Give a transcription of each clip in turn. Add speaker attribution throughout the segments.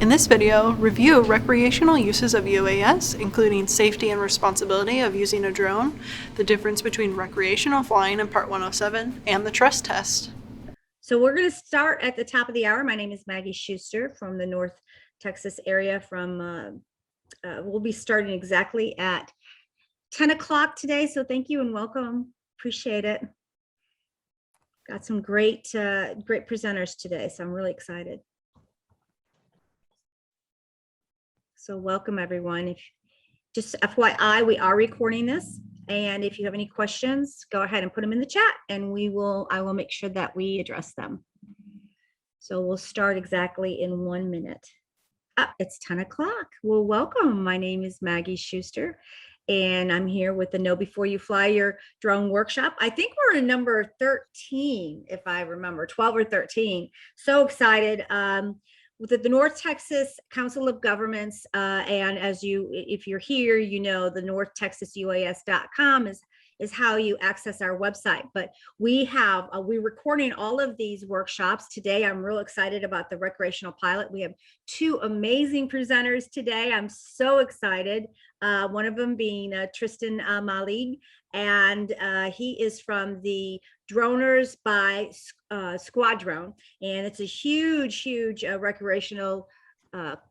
Speaker 1: In this video, review recreational uses of UAS, including safety and responsibility of using a drone, the difference between recreational flying and Part 107, and the trust test.
Speaker 2: So we're going to start at the top of the hour. My name is Maggie Schuster from the North Texas area. We'll be starting exactly at 10 o'clock today. So thank you and welcome. Appreciate it. Got some great presenters today. So I'm really excited. So welcome everyone. Just FYI, we are recording this. And if you have any questions, go ahead and put them in the chat and I will make sure that we address them. So we'll start exactly in 1 minute. It's 10 o'clock. Well, welcome. My name is Maggie Schuster, and I'm here with the Know Before You Fly Your Drone workshop. I think we're in number 13, if I remember, 12 or 13. So excited. With the North Texas Council of Governments, and if you're here, you know, the northtexasuas.com is how you access our website. But we're recording all of these workshops today. I'm real excited about the recreational pilot. We have two amazing presenters today. I'm so excited. One of them being Tristan Malig, and he is from the Droners by Squadron, and it's a huge recreational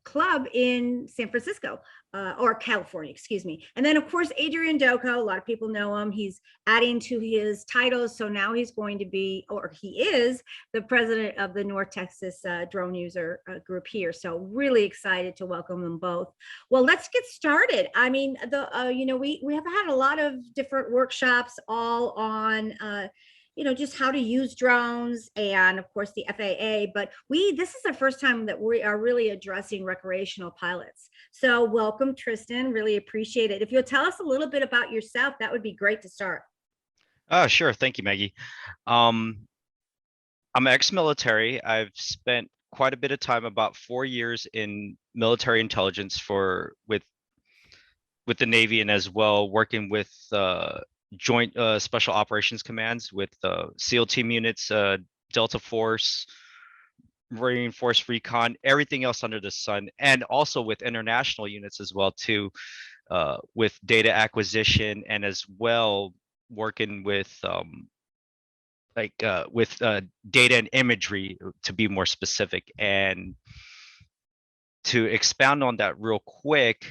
Speaker 2: club in San Francisco or California, excuse me. And then of course Adrian Doko, a lot of people know him. He's adding to his titles, so now he's going to be, or he is, the president of the North Texas drone user group here. So really excited to welcome them both. Well, let's get started. I mean, we have had a lot of different workshops all on just how to use drones and of course the FAA, but this is the first time that we are really addressing recreational pilots. So welcome, Tristan, really appreciate it. If you'll tell us a little bit about yourself, that would be great to start.
Speaker 3: Sure. Thank you, Maggie. I'm ex-military. I've spent quite a bit of time, about 4 years in military intelligence with the Navy, and as well working with joint special operations commands with SEAL team units, Delta Force, Marine Force Recon, everything else under the sun, and also with international units as well too, with data acquisition, and as well working with data and imagery, to be more specific. And to expound on that real quick,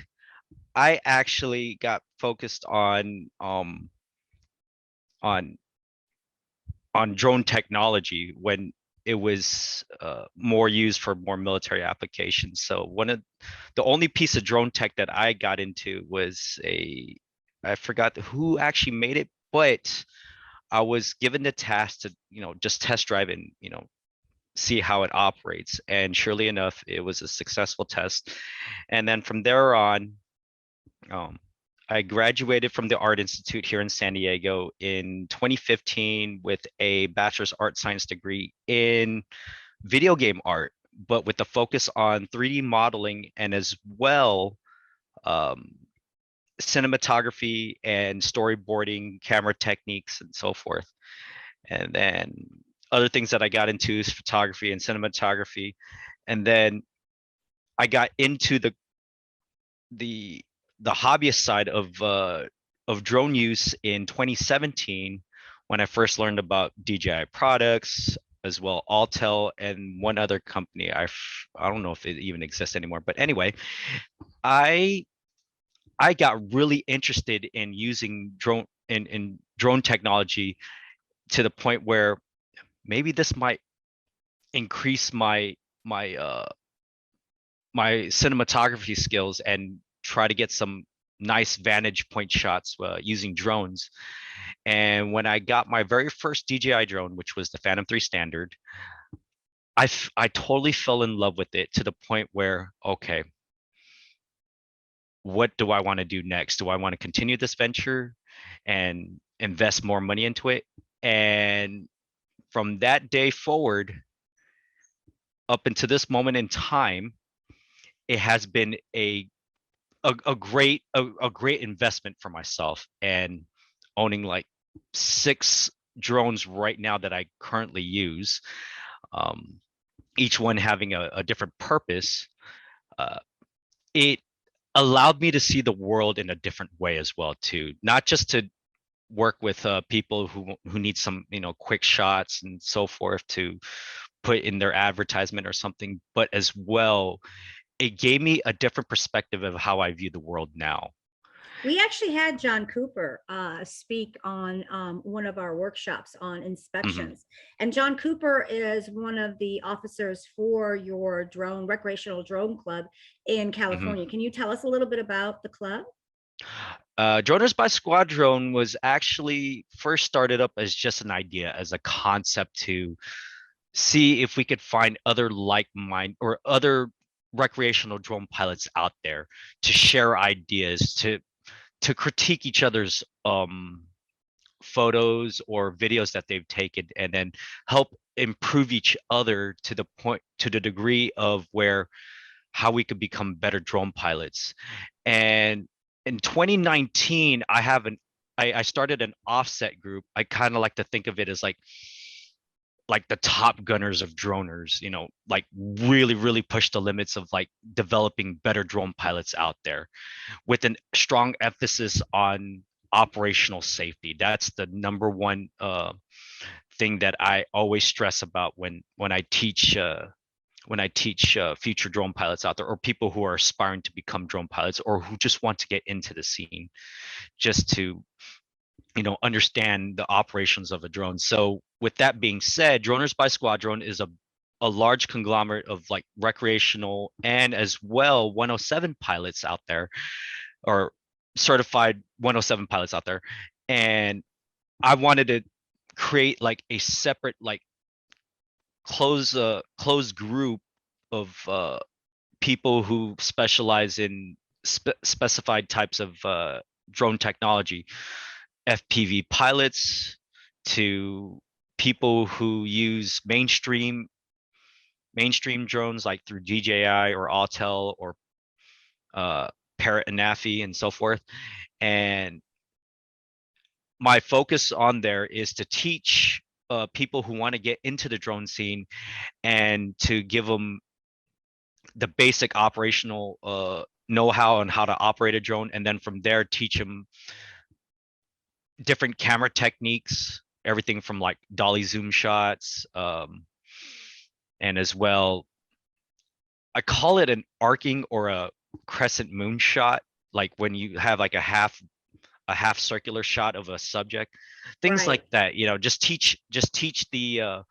Speaker 3: I actually got focused on drone technology when it was more used for more military applications. So the only piece of drone tech that I got into was I forgot who actually made it, but I was given the task to just test drive and see how it operates. And surely enough, it was a successful test. And then from there on, I graduated from the Art Institute here in San Diego in 2015 with a bachelor's art science degree in video game art, but with the focus on 3D modeling and as well cinematography and storyboarding, camera techniques, and so forth. And then other things that I got into is photography and cinematography. And then I got into the hobbyist side of drone use in 2017 when I first learned about DJI products, as well Autel, and one other company. I don't know if it even exists anymore, but anyway, I got really interested in using drone technology to the point where maybe this might increase my cinematography skills and try to get some nice vantage point shots using drones. And when I got my very first DJI drone, which was the Phantom 3 Standard, I totally fell in love with it to the point where, okay, what do I want to do next? Do I want to continue this venture and invest more money into it? And from that day forward, up until this moment in time, it has been a great investment for myself, and owning like 6 drones right now that I currently use, each one having a different purpose. uh, it allowed me to see the world in a different way as well too, not just to work with people who need some, you know, quick shots and so forth to put in their advertisement or something, but as well, it gave me a different perspective of how I view the world now.
Speaker 2: We actually had John Cooper speak on one of our workshops on
Speaker 3: Hmm.
Speaker 2: inspections. And John Cooper is one of the officers for your drone, recreational drone club in
Speaker 3: Hmm.
Speaker 2: California. Can you tell us a little bit about the club?
Speaker 3: Droners by Squadron was actually first started up as just an idea, as a concept to see if we could find other like mind or other recreational drone pilots out there to share ideas, to critique each other's photos or videos that they've taken, and then help improve each other to the point, to the degree of where how we could become better drone pilots. And in 2019, I started an offset group. I kind of like to think of it as like the top gunners of droners, you know, like really, really push the limits of like developing better drone pilots out there with a strong emphasis on operational safety. That's the number one thing that I always stress about when I teach future drone pilots out there, or people who are aspiring to become drone pilots, or who just want to get into the scene, just to, you know, understand the operations of a drone. So with that being said, Droners by Squadron is a large conglomerate of like recreational and as well 107 pilots out there, or certified 107 pilots out there. And I wanted to create like a separate, like closed group of people who specialize in specified types of drone technology, FPV pilots to people who use mainstream drones like through DJI or Autel or Parrot and Nafi and so forth. And my focus on there is to teach people who want to get into the drone scene, and to give them the basic operational know-how on how to operate a drone, and then from there teach them different camera techniques, everything from like dolly zoom shots, and as well, I call it an arcing or a crescent moon shot, like when you have like a half circular shot of a subject, things
Speaker 2: Right.
Speaker 3: like that, you know, just teach teach the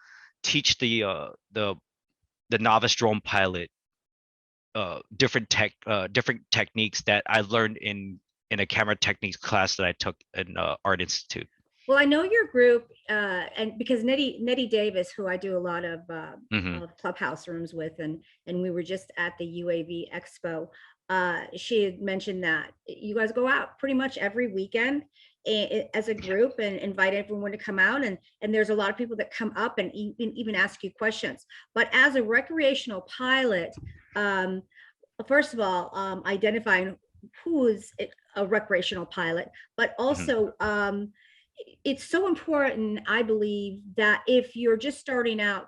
Speaker 3: novice drone pilot different techniques that I learned in a camera techniques class that I took in Art Institute.
Speaker 2: Well, I know your group, and because Nettie Davis, who I do a lot
Speaker 3: Hmm.
Speaker 2: of clubhouse rooms with, and we were just at the UAV Expo. She had mentioned that you guys go out pretty much every weekend as a group and invite everyone to come out, and there's a lot of people that come up and even ask you questions. But as a recreational pilot, um, first of all, identifying who is a recreational pilot, but
Speaker 3: Hmm.
Speaker 2: also it's so important, I believe, that if you're just starting out,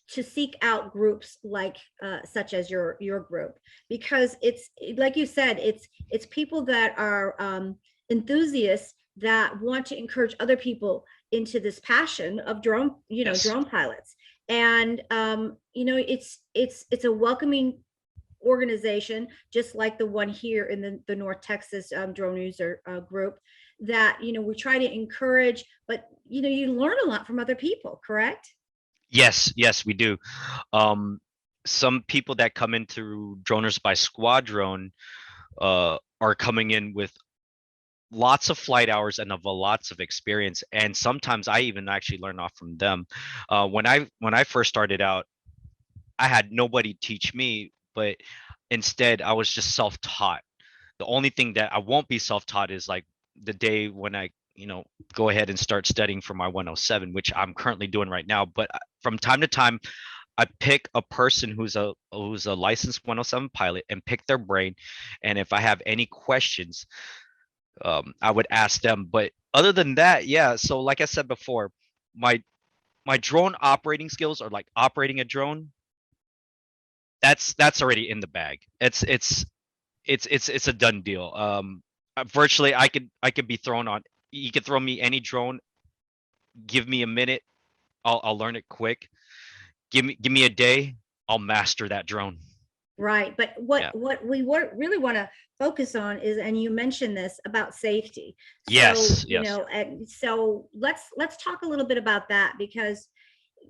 Speaker 2: to seek out groups like such as your group, because it's like you said, it's people that are enthusiasts that want to encourage other people into this passion of drone,
Speaker 3: Yes.
Speaker 2: drone pilots. And it's a welcoming organization, just like the one here in the North Texas drone user group, that we try to encourage, but you learn a lot from other people, correct?
Speaker 3: Yes, we do. Um, some people that come in through Droners by Squadron are coming in with lots of flight hours and of lots of experience, and sometimes I even actually learn off from them. When I first started out, I had nobody teach me, but instead I was just self-taught. The only thing that I won't be self-taught is like the day when I, you know, go ahead and start studying for my 107, which I'm currently doing right now. But from time to time, I pick a person who's a licensed 107 pilot and pick their brain. And if I have any questions, I would ask them. But other than that, yeah. So like I said before, my my drone operating skills are like operating a drone. that's already in the bag. It's a done deal. Virtually, I could be thrown on. You could throw me any drone. Give me a minute. I'll learn it quick. Give me a day. I'll master that drone.
Speaker 2: Right. But
Speaker 3: Yeah.
Speaker 2: what we really want to focus on is, and you mentioned this about safety. So,
Speaker 3: Yes.
Speaker 2: you
Speaker 3: Yes.
Speaker 2: know, and so let's talk a little bit about that, because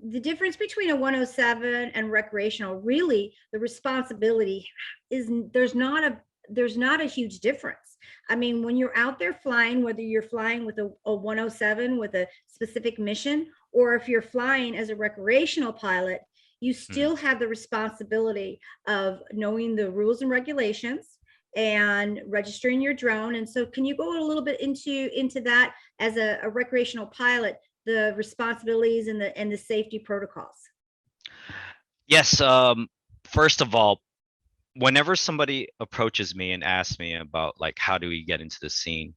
Speaker 2: the difference between a 107 and recreational, really the responsibility is there's not a huge difference. I mean, when you're out there flying, whether you're flying with a 107 with a specific mission, or if you're flying as a recreational pilot, you still have the responsibility of knowing the rules and regulations and registering your drone. And so can you go a little bit into that as a recreational pilot, the responsibilities and the safety protocols?
Speaker 3: Yes. First of all, whenever somebody approaches me and asks me about like how do we get into the scene,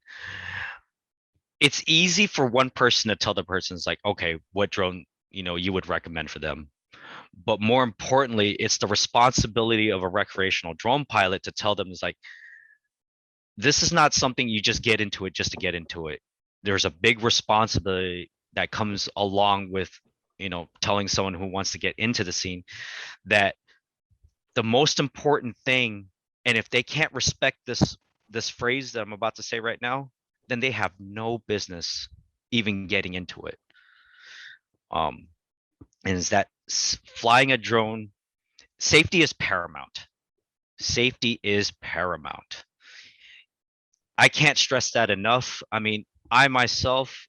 Speaker 3: it's easy for one person to tell the person's like, okay, what drone you would recommend for them. But more importantly, it's the responsibility of a recreational drone pilot to tell them is like, this is not something you just get into it just to get into it. There's a big responsibility that comes along with telling someone who wants to get into the scene that the most important thing, and if they can't respect this phrase that I'm about to say right now, then they have no business even getting into it. And is that flying a drone, safety is paramount. Safety is paramount. I can't stress that enough. I mean, I myself,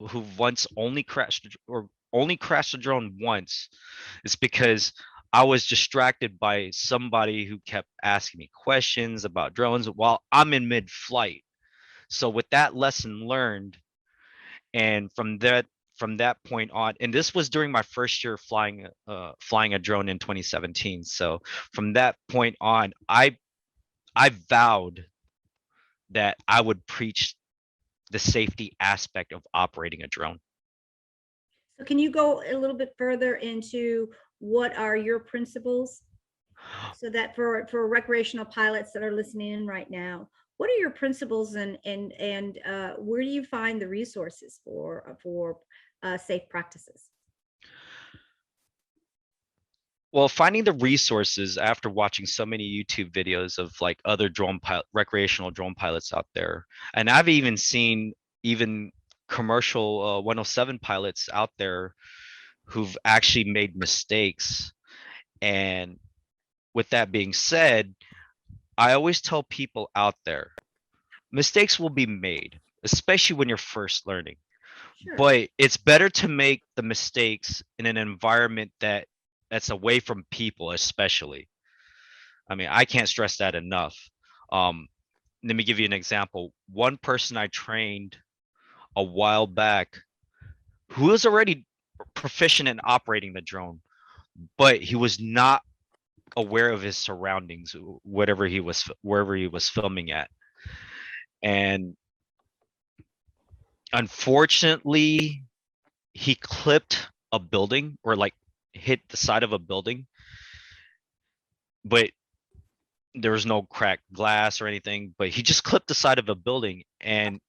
Speaker 3: who once only crashed a drone once, is because I was distracted by somebody who kept asking me questions about drones while I'm in mid-flight. So with that lesson learned, and from that point on, and this was during my first year flying a drone in 2017. So from that point on, I vowed that I would preach the safety aspect of operating a drone.
Speaker 2: So can you go a little bit further into what are your principles, so that for recreational pilots that are listening in right now, what are your principles, and where do you find the resources for safe practices?
Speaker 3: Well, finding the resources after watching so many YouTube videos of like other recreational drone pilots out there, and I've even seen even commercial 107 pilots out there who've actually made mistakes. And with that being said, I always tell people out there, mistakes will be made, especially when you're first learning.
Speaker 2: Sure.
Speaker 3: But it's better to make the mistakes in an environment that's away from people, especially. I mean, I can't stress that enough. Let me give you an example. One person I trained a while back who was already proficient in operating the drone, but he was not aware of his surroundings, wherever he was filming at. And unfortunately, he clipped a building, or like hit the side of a building, but there was no cracked glass or anything, but he just clipped the side of a building. And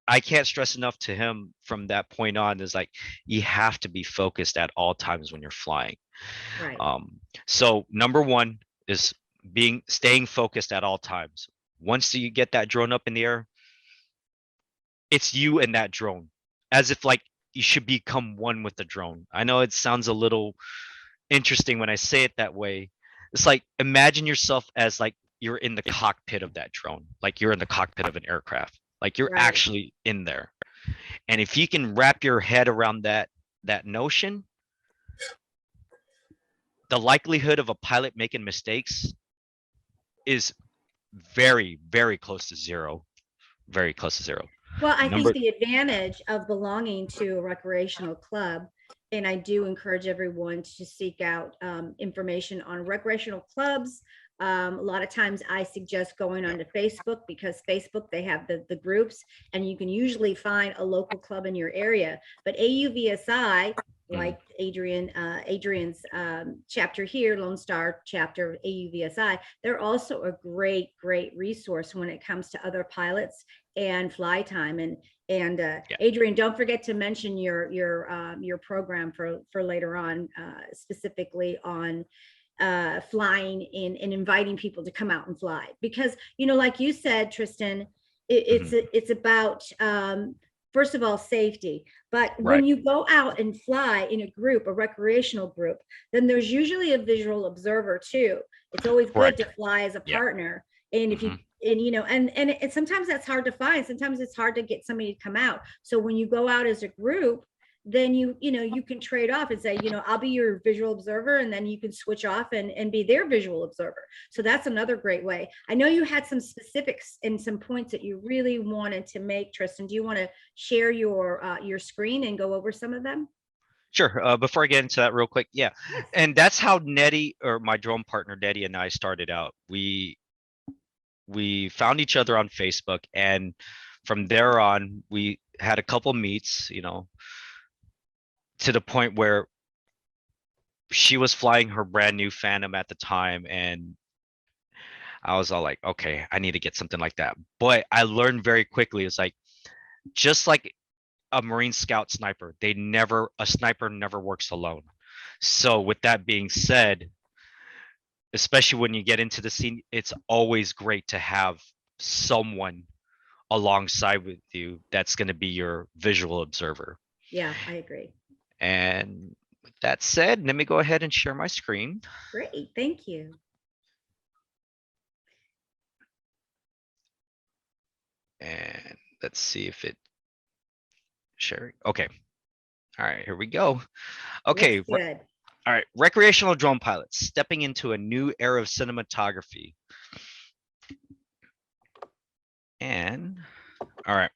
Speaker 3: I can't stress enough to him from that point on is like, you have to be focused at all times when you're flying.
Speaker 2: Right.
Speaker 3: So number one is staying focused at all times. Once you get that drone up in the air, it's you and that drone, as if like you should become one with the drone. I know it sounds a little interesting when I say it that way. It's like, imagine yourself as like you're in the cockpit of that drone, like you're in the cockpit of an aircraft, like you're
Speaker 2: Right.
Speaker 3: actually in there. And if you can wrap your head around that notion, the likelihood of a pilot making mistakes is very, very close to zero. Very close to zero.
Speaker 2: Well, I think
Speaker 3: Number
Speaker 2: the advantage of belonging to a recreational club, and I do encourage everyone to seek out information on recreational clubs. A lot of times I suggest going onto Facebook, because Facebook, they have the groups, and you can usually find a local club in your area. But AUVSI, like Adrian's chapter here, Lone Star chapter AUVSI, they're also a great resource when it comes to other pilots and fly time. And
Speaker 3: Yeah.
Speaker 2: Adrian, don't forget to mention your program for later on, specifically on flying and inviting people to come out and fly, because like you said, Tristan, it's about first of all safety, but when
Speaker 3: Right.
Speaker 2: you go out and fly in a group, a recreational group, then there's usually a visual observer too. It's always good
Speaker 3: Correct.
Speaker 2: to fly as a
Speaker 3: Yeah.
Speaker 2: partner. And if you and sometimes that's hard to find. Sometimes it's hard to get somebody to come out. So when you go out as a group, then you can trade off and say, I'll be your visual observer, and then you can switch off and be their visual observer. So that's another great way. I know you had some specifics and some points that you really wanted to make, Tristan. Do you want to share your screen and go over some of them?
Speaker 3: Sure. Before I get into that real quick, yeah.
Speaker 2: Yes.
Speaker 3: And that's how Nettie, or my drone partner Nettie, and I started out. We found each other on Facebook, and from there on, we had a couple meets, to the point where she was flying her brand new Phantom at the time, and I was all like, okay, I need to get something like that. But I learned very quickly, it's like, just like a Marine Scout sniper, a sniper never works alone. So with that being said, especially when you get into the scene, it's always great to have someone alongside with you that's going to be your visual observer.
Speaker 2: Yeah, I agree.
Speaker 3: And with that said, let me go ahead and share my screen.
Speaker 2: Great, thank you.
Speaker 3: And let's see if it sharing. Okay. All right, here we go. Okay.
Speaker 2: Looks good.
Speaker 3: All right, recreational drone pilots stepping into a new era of cinematography. And all right.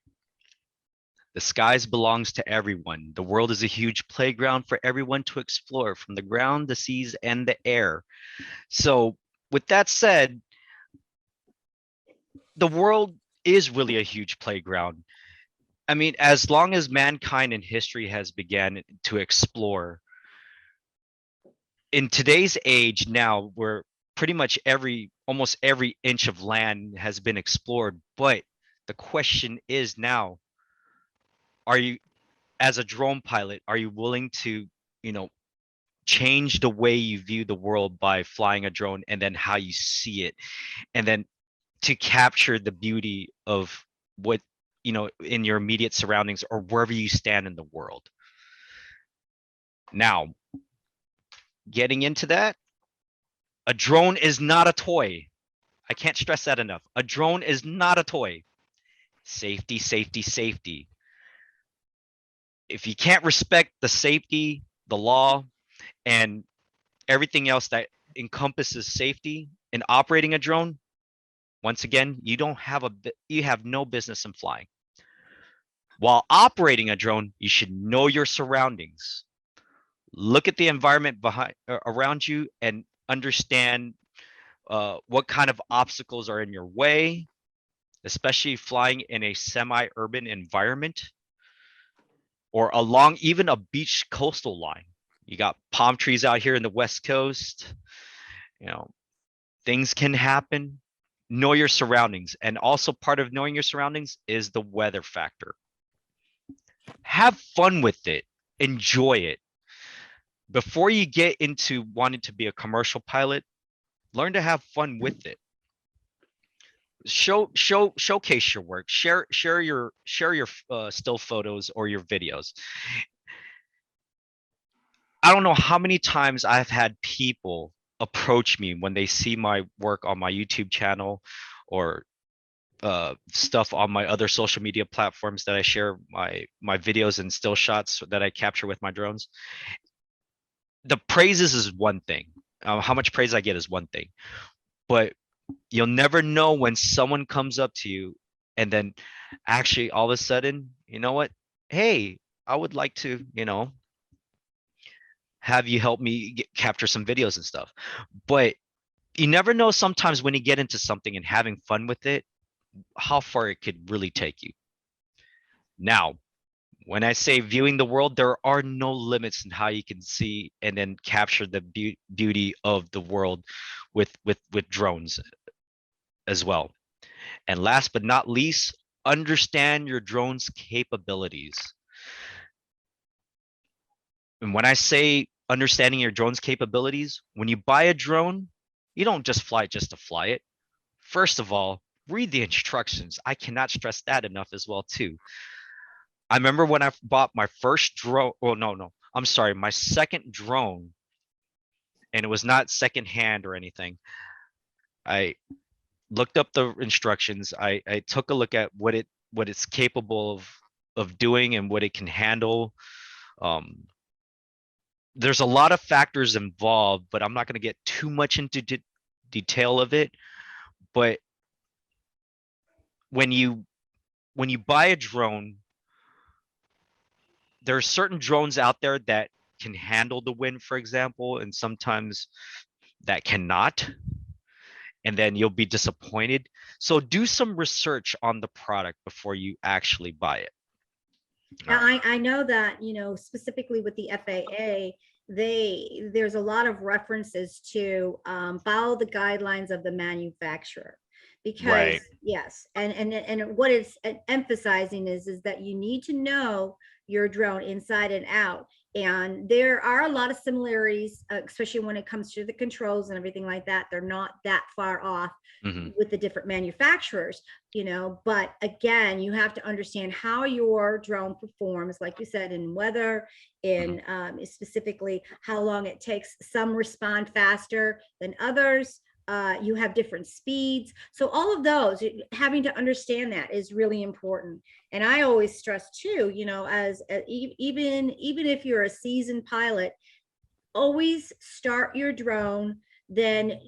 Speaker 3: The skies belongs to everyone. The world is a huge playground for everyone to explore, from the ground, the seas, and the air. So with that said, the world is really a huge playground. I mean, as long as mankind in history has began to explore, in today's age now, where pretty much almost every inch of land has been explored, but the question is now, are you, as a drone pilot, are you willing to, change the way you view the world by flying a drone, and then how you see it, and then to capture the beauty of what, in your immediate surroundings or wherever you stand in the world? Now, getting into that, a drone is not a toy. I can't stress that enough. A drone is not a toy. Safety, safety, safety. If you can't respect the safety, the law, and everything else that encompasses safety in operating a drone, once again, you have no business in flying. While operating a drone, you should know your surroundings. Look at the environment around you and understand what kind of obstacles are in your way, especially flying in a semi-urban environment or along even a beach coastal line. You got palm trees out here in the West Coast. Things can happen. Know your surroundings. And also part of knowing your surroundings is the weather factor. Have fun with it. Enjoy it. Before you get into wanting to be a commercial pilot, learn to have fun with it. Showcase your work. Share your still photos or your videos. I don't know how many times I've had people approach me when they see my work on my YouTube channel or stuff on my other social media platforms that I share my videos and still shots that I capture with my drones. The praises is one thing. How much praise I get is one thing, but you'll never know when someone comes up to you and then actually all of a sudden, you know what? Hey, I would like to, have you help me capture some videos and stuff. But you never know sometimes when you get into something and having fun with it, how far it could really take you. Now, When I say viewing the world, there are no limits in how you can see and then capture the beauty of the world with drones as well. And last but not least, understand your drone's capabilities. And when I say understanding your drone's capabilities, when you buy a drone, you don't just fly it just to fly it. First of all, read the instructions. I cannot stress that enough as well too. I remember when I bought my first drone. Oh, no, I'm sorry, my second drone, and it was not secondhand or anything. I looked up the instructions. I took a look at what it's capable of doing and what it can handle. There's a lot of factors involved, but I'm not going to get too much into detail of it. But when you buy a drone, there are certain drones out there that can handle the wind, for example, and sometimes that cannot, and then you'll be disappointed. So do some research on the product before you actually buy it.
Speaker 2: Now, I know that, specifically with the FAA, there's a lot of references to follow the guidelines of the manufacturer. Because
Speaker 3: Right.
Speaker 2: yes, and what it's emphasizing is that you need to know your drone inside and out. And there are a lot of similarities, especially when it comes to the controls and everything like that. They're not that far off with the different manufacturers, but again, you have to understand how your drone performs, like you said, in weather, in specifically how long it takes. Some respond faster than others. You have different speeds. So all of those, having to understand that is really important. And I always stress too, as even if you're a seasoned pilot, always start your drone, then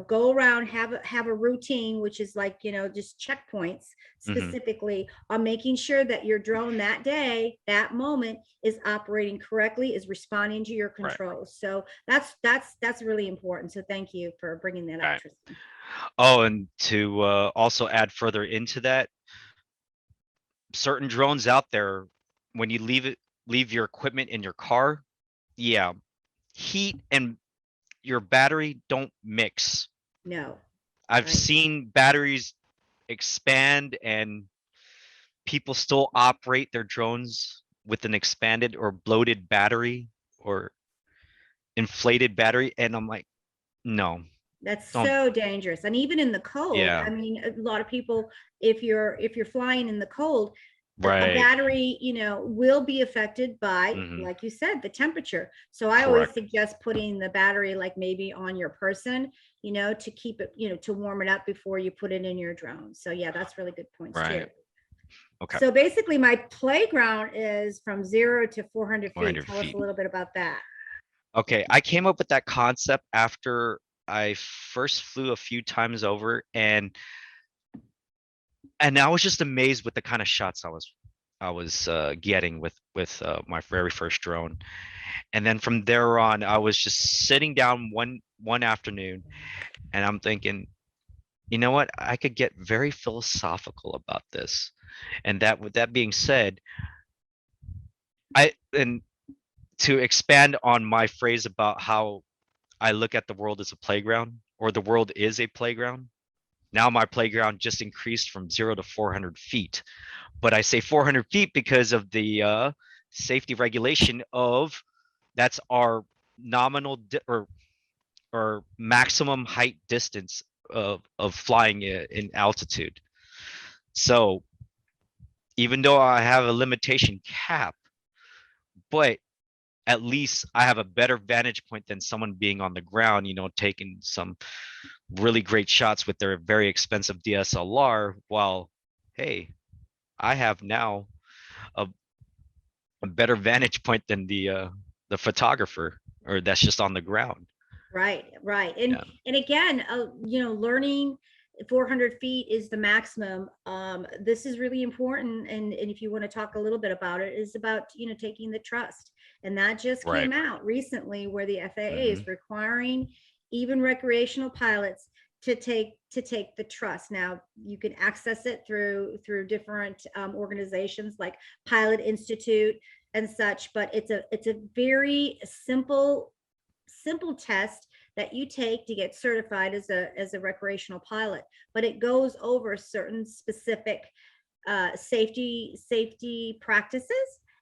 Speaker 2: go around, have a routine, which is like just checkpoints specifically on making sure that your drone that day, that moment, is operating correctly, is responding to your controls. Right. So that's really important. So thank you for bringing that up, Tristan.
Speaker 3: Oh, and to also add further into that, certain drones out there, when you leave your equipment in your car, yeah, heat and your battery don't mix.
Speaker 2: No.
Speaker 3: I've seen batteries expand and people still operate their drones with an expanded or bloated battery or inflated battery, and I'm like, no.
Speaker 2: That's so dangerous. And even in the cold,
Speaker 3: Yeah.
Speaker 2: I mean, a lot of people, if you're flying in the cold, a
Speaker 3: Right.
Speaker 2: battery, will be affected by, like you said, the temperature. So I always suggest putting the battery like maybe on your person, to keep it, to warm it up before you put it in your drone. So yeah, that's really good points too.
Speaker 3: Okay.
Speaker 2: So basically my playground is from 0 to 400 feet.
Speaker 3: 400
Speaker 2: Tell us a little bit about that.
Speaker 3: Okay, I came up with that concept after I first flew a few times over, and I was just amazed with the kind of shots I was getting with my very first drone. And then from there on, I was just sitting down one afternoon, and I'm thinking, you know what, I could get very philosophical about this. And that, with that being said, and to expand on my phrase about how I look at the world as a playground, or the world is a playground. Now my playground just increased from 0 to 400 feet. But I say 400 feet because of the safety regulation of that's our nominal or maximum height distance of flying in altitude. So even though I have a limitation cap, but at least I have a better vantage point than someone being on the ground, taking some really great shots with their very expensive DSLR. While, hey, I have now a better vantage point than the photographer, or that's just on the ground.
Speaker 2: Right. And again, learning 400 feet is the maximum. This is really important. And if you want to talk a little bit about it, is about, taking the trust. And that just came out recently, where the FAA is requiring even recreational pilots to take the trust. Now you can access it through different organizations like Pilot Institute and such, but it's a very simple test that you take to get certified as a recreational pilot, but it goes over certain specific safety practices,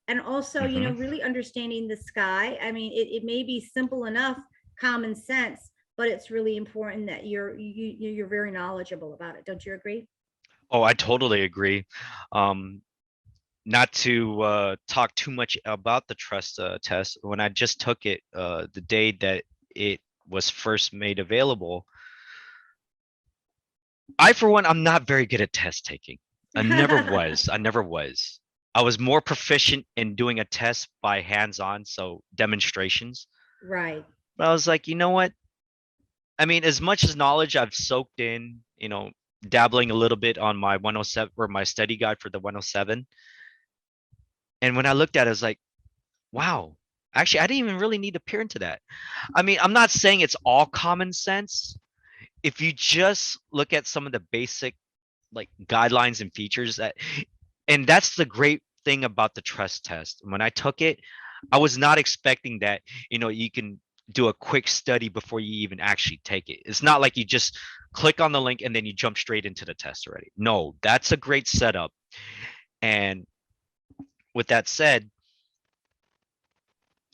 Speaker 2: and also, you know, really understanding the sky. I mean, it may be simple enough, common sense, but it's really important that you're very knowledgeable about it. Don't you agree?
Speaker 3: Oh, I totally agree. Not to talk too much about the trust test, when I just took it the day that it was first made available, I, for one, I'm not very good at test taking. I never was. I never was. I was more proficient in doing a test by hands-on, so demonstrations.
Speaker 2: Right.
Speaker 3: But I was like, you know what? I mean, as much as knowledge I've soaked in, you know, dabbling a little bit on my 107 or my study guide for the 107. And when I looked at it, I was like, wow, actually, I didn't even really need to peer into that. I mean, I'm not saying it's all common sense. If you just look at some of the basic like guidelines and features that, and that's the great thing about the trust test. When I took it, I was not expecting that, you know, you can do a quick study before you even actually take it. It's not like you just click on the link and then you jump straight into the test already. No, that's a great setup. And with that said,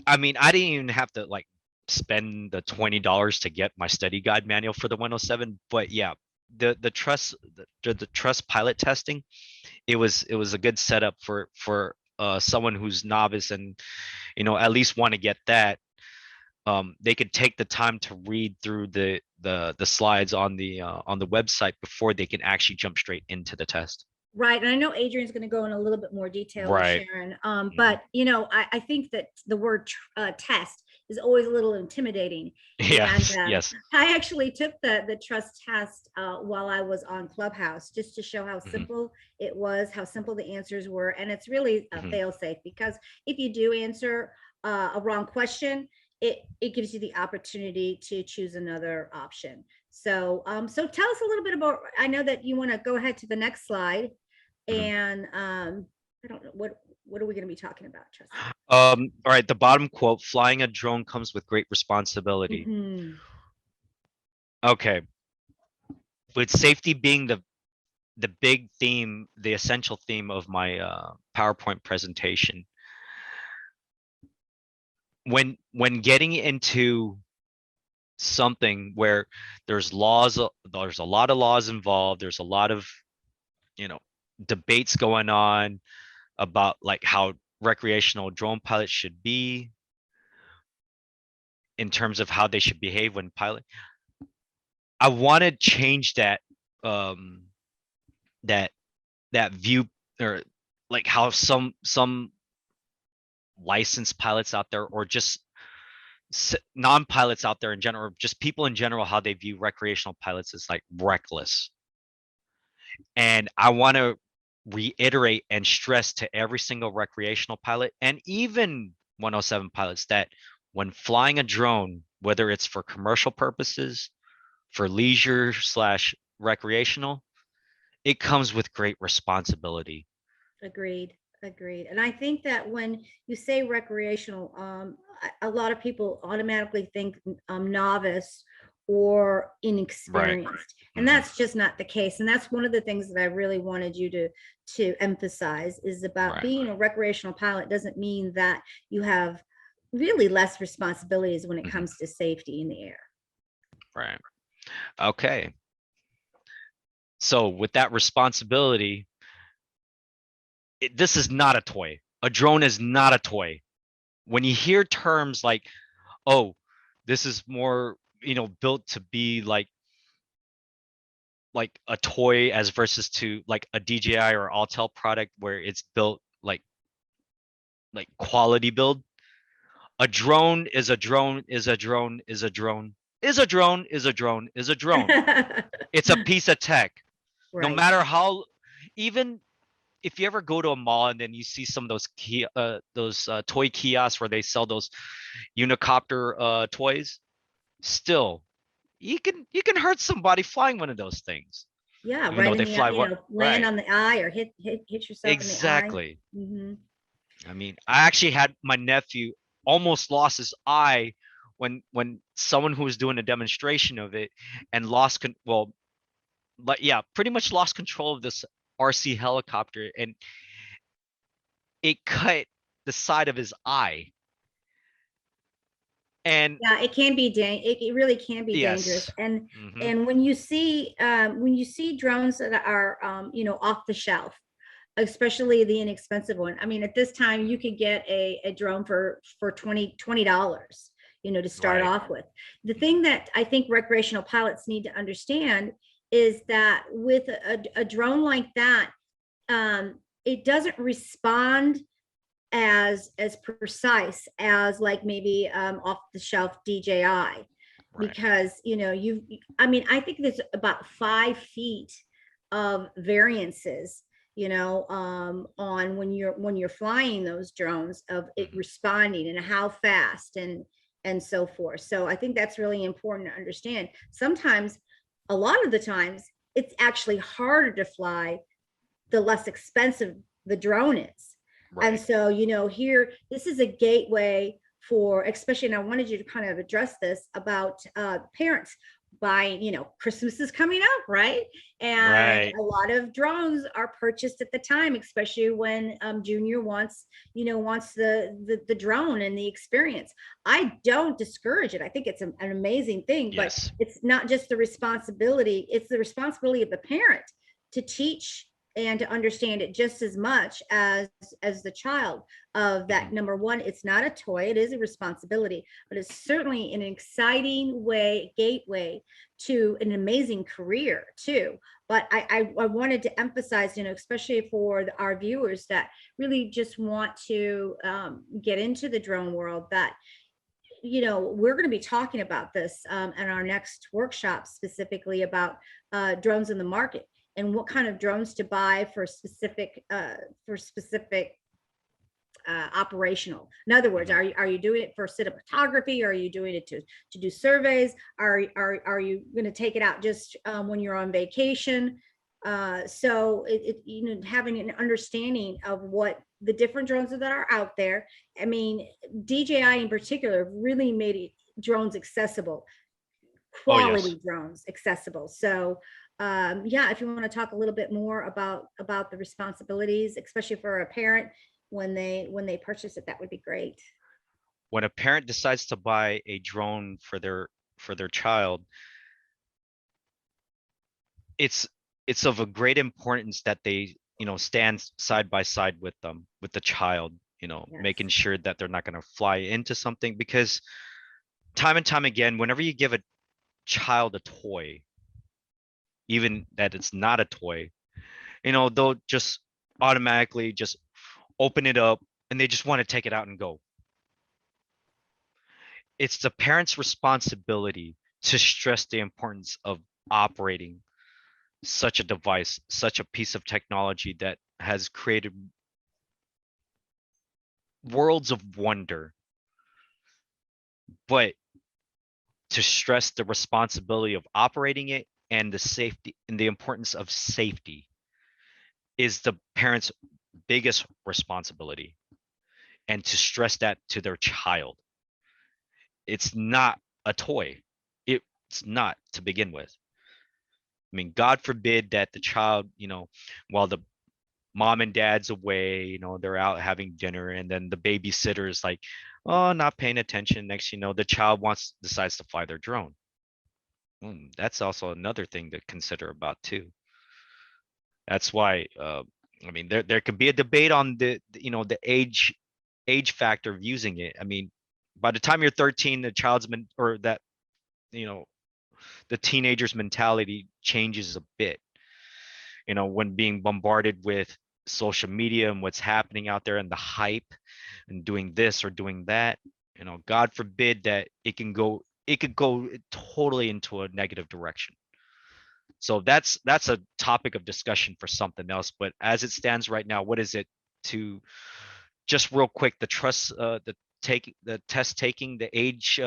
Speaker 3: I mean, I didn't even have to like spend the $20 to get my study guide manual for the 107, but yeah, the trust the trust pilot testing, it was a good setup for someone who's novice and, you know, at least want to get that. They could take the time to read through the slides on the website before they can actually jump straight into the test.
Speaker 2: Right. And I know Adrian's going to go in a little bit more detail with
Speaker 3: Right.
Speaker 2: Sharon. But, you know, I think that the word test is always a little intimidating.
Speaker 3: Yes.
Speaker 2: And
Speaker 3: Yes.
Speaker 2: I actually took the trust test while I was on Clubhouse, just to show how simple it was, how simple the answers were. And it's really a fail safe, because if you do answer a wrong question, it gives you the opportunity to choose another option. So so tell us a little bit about, I know that you want to go ahead to the next slide. And I don't know, what are we going to be talking about, Trust?
Speaker 3: All right, the bottom quote, flying a drone comes with great responsibility. Okay. With safety being the big theme, the essential theme of my PowerPoint presentation. When getting into something where there's laws, there's a lot of laws involved, there's a lot of, you know, debates going on about like how recreational drone pilots should be in terms of how they should behave when pilot. I want to change that that view, or like how some licensed pilots out there, or just non-pilots out there in general, or just people in general, how they view recreational pilots as like reckless. And I want to reiterate and stress to every single recreational pilot and even 107 pilots that when flying a drone, whether it's for commercial purposes, for leisure slash recreational, it comes with great responsibility.
Speaker 2: Agreed. And I think that when you say recreational, a lot of people automatically think novice or inexperienced, and that's just not the case. And that's one of the things that I really wanted you to emphasize, is about being a recreational pilot doesn't mean that you have really less responsibilities when it comes to safety in the air.
Speaker 3: Right. Okay. So with that responsibility, this is not a toy. A drone is not a toy. When you hear terms like, oh, this is more, you know, built to be like a toy as versus to like a DJI or Autel product where it's built like quality build. A drone is a drone is a drone is a drone is a drone is a drone is a drone. It's a piece of tech. No matter how, even if you ever go to a mall and then you see some of those toy kiosks where they sell those unicopter toys, still you can hurt somebody flying one of those things,
Speaker 2: Yeah,
Speaker 3: even
Speaker 2: right
Speaker 3: though
Speaker 2: in
Speaker 3: they
Speaker 2: the eye,
Speaker 3: fly
Speaker 2: you
Speaker 3: what
Speaker 2: know, land
Speaker 3: right.
Speaker 2: on the eye or hit yourself in the eye.
Speaker 3: Exactly.
Speaker 2: Hmm.
Speaker 3: I mean, I actually had my nephew almost lost his eye when someone who was doing a demonstration of it and well, but yeah, pretty much lost control of this RC helicopter, and it cut the side of his eye. And
Speaker 2: Yeah, it can be it really can be dangerous.
Speaker 3: yes. Hmm.
Speaker 2: And when you see drones that are you know, off the shelf, especially the inexpensive one. I mean, at this time you could get a drone for $20, you know, to start
Speaker 3: Right.
Speaker 2: off with. The
Speaker 3: Mhm.
Speaker 2: thing that I think recreational pilots need to understand is that with a drone like that, it doesn't respond as precise as like maybe off the shelf DJI,
Speaker 3: Right.
Speaker 2: because you know you I mean, I think there's about 5 feet of variances, you know, on when you're flying those drones, of it
Speaker 3: Mhm.
Speaker 2: responding and how fast and so forth. So I think that's really important to understand. Sometimes, a lot of the times, it's actually harder to fly the less expensive the drone is. And
Speaker 3: Right.
Speaker 2: so, you know, here, this is a gateway for, especially, and I wanted you to kind of address this about parents buying, you know, Christmas is coming up, right? And
Speaker 3: Right.
Speaker 2: a lot of drones are purchased at the time, especially when Junior wants, you know, wants the drone and the experience. I don't discourage it. I think it's an amazing thing, but
Speaker 3: Yes.
Speaker 2: it's not just the responsibility, it's the responsibility of the parent to teach and to understand it just as much as the child, of that.
Speaker 3: Mhm.
Speaker 2: Number one, it's not a toy, it is a responsibility, but it's certainly an exciting way, gateway to an amazing career too. But I wanted to emphasize, you know, especially for our viewers that really just want to get into the drone world, that you know, we're going to be talking about this in our next workshop, specifically about drones in the market and what kind of drones to buy for specific operational. In other words,
Speaker 3: Mhm.
Speaker 2: are you doing it for cinematography? Are you doing it to do surveys? Are you going to take it out just when you're on vacation? So you know, having an understanding of what the different drones that are out there. I mean, DJI in particular really made it, drones accessible,
Speaker 3: Oh yes.
Speaker 2: quality drones accessible. So yeah, if you want to talk a little bit more about the responsibilities, especially for a parent when they purchase it, that would be great.
Speaker 3: When a parent decides to buy a drone for their child, it's it's of a great importance that they, stand side by side with them, with the child,
Speaker 2: Yes.
Speaker 3: making sure that they're not going to fly into something, because time and time again, whenever you give a child a toy, even that it's not a toy, they'll just automatically just open it up and they just want to take it out and go. It's the parent's responsibility to stress the importance of operating such a device, such a piece of technology that has created worlds of wonder, but to stress the responsibility of operating it and the safety and the importance of safety is the parent's biggest responsibility, and to stress that to their child. It's not a toy. It's not, to begin with. I mean, God forbid that the child, while the mom and dad's away, they're out having dinner, and then the babysitter is like, oh, not paying attention. Next, the child decides to fly their drone. That's also another thing to consider about too. That's why, I mean, there could be a debate on the age factor of using it. I mean, by the time you're 13, the child's been, or that, you know, the teenager's mentality changes a bit, when being bombarded with social media and what's happening out there and the hype and doing this or doing that. God forbid that it could go totally into a negative direction. So that's a topic of discussion for something else. But as it stands right now, what is it to, just real quick, the test taking, the age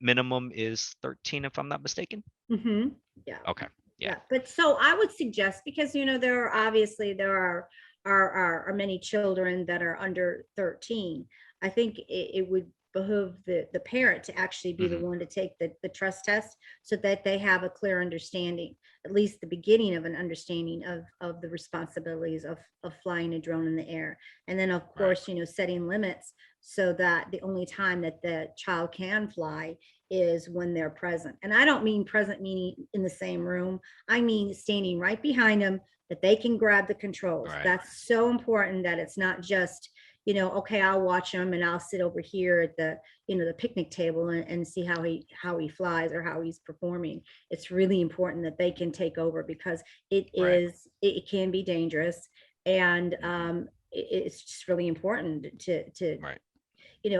Speaker 3: minimum is 13, if I'm not mistaken.
Speaker 2: Mm-hmm. Yeah.
Speaker 3: Okay. Yeah.
Speaker 2: But so I would suggest, because there are obviously are many children that are under 13. I think it would behoove the parent to actually be the
Speaker 3: Mhm.
Speaker 2: one to take the trust test, so that they have a clear understanding, at least the beginning of an understanding of the responsibilities of flying a drone in the air. And then, of
Speaker 3: Right.
Speaker 2: course, setting limits, so that the only time that the child can fly is when they're present. And I don't mean present meaning in the same room. I mean standing right behind them, that they can grab the controls.
Speaker 3: Right.
Speaker 2: That's so important, that it's not just, okay, I'll watch him and I'll sit over here at the picnic table and see how he flies or how he's performing. It's really important that they can take over, because
Speaker 3: Right.
Speaker 2: it can be dangerous. And
Speaker 3: Mhm.
Speaker 2: it's just really important to
Speaker 3: Right.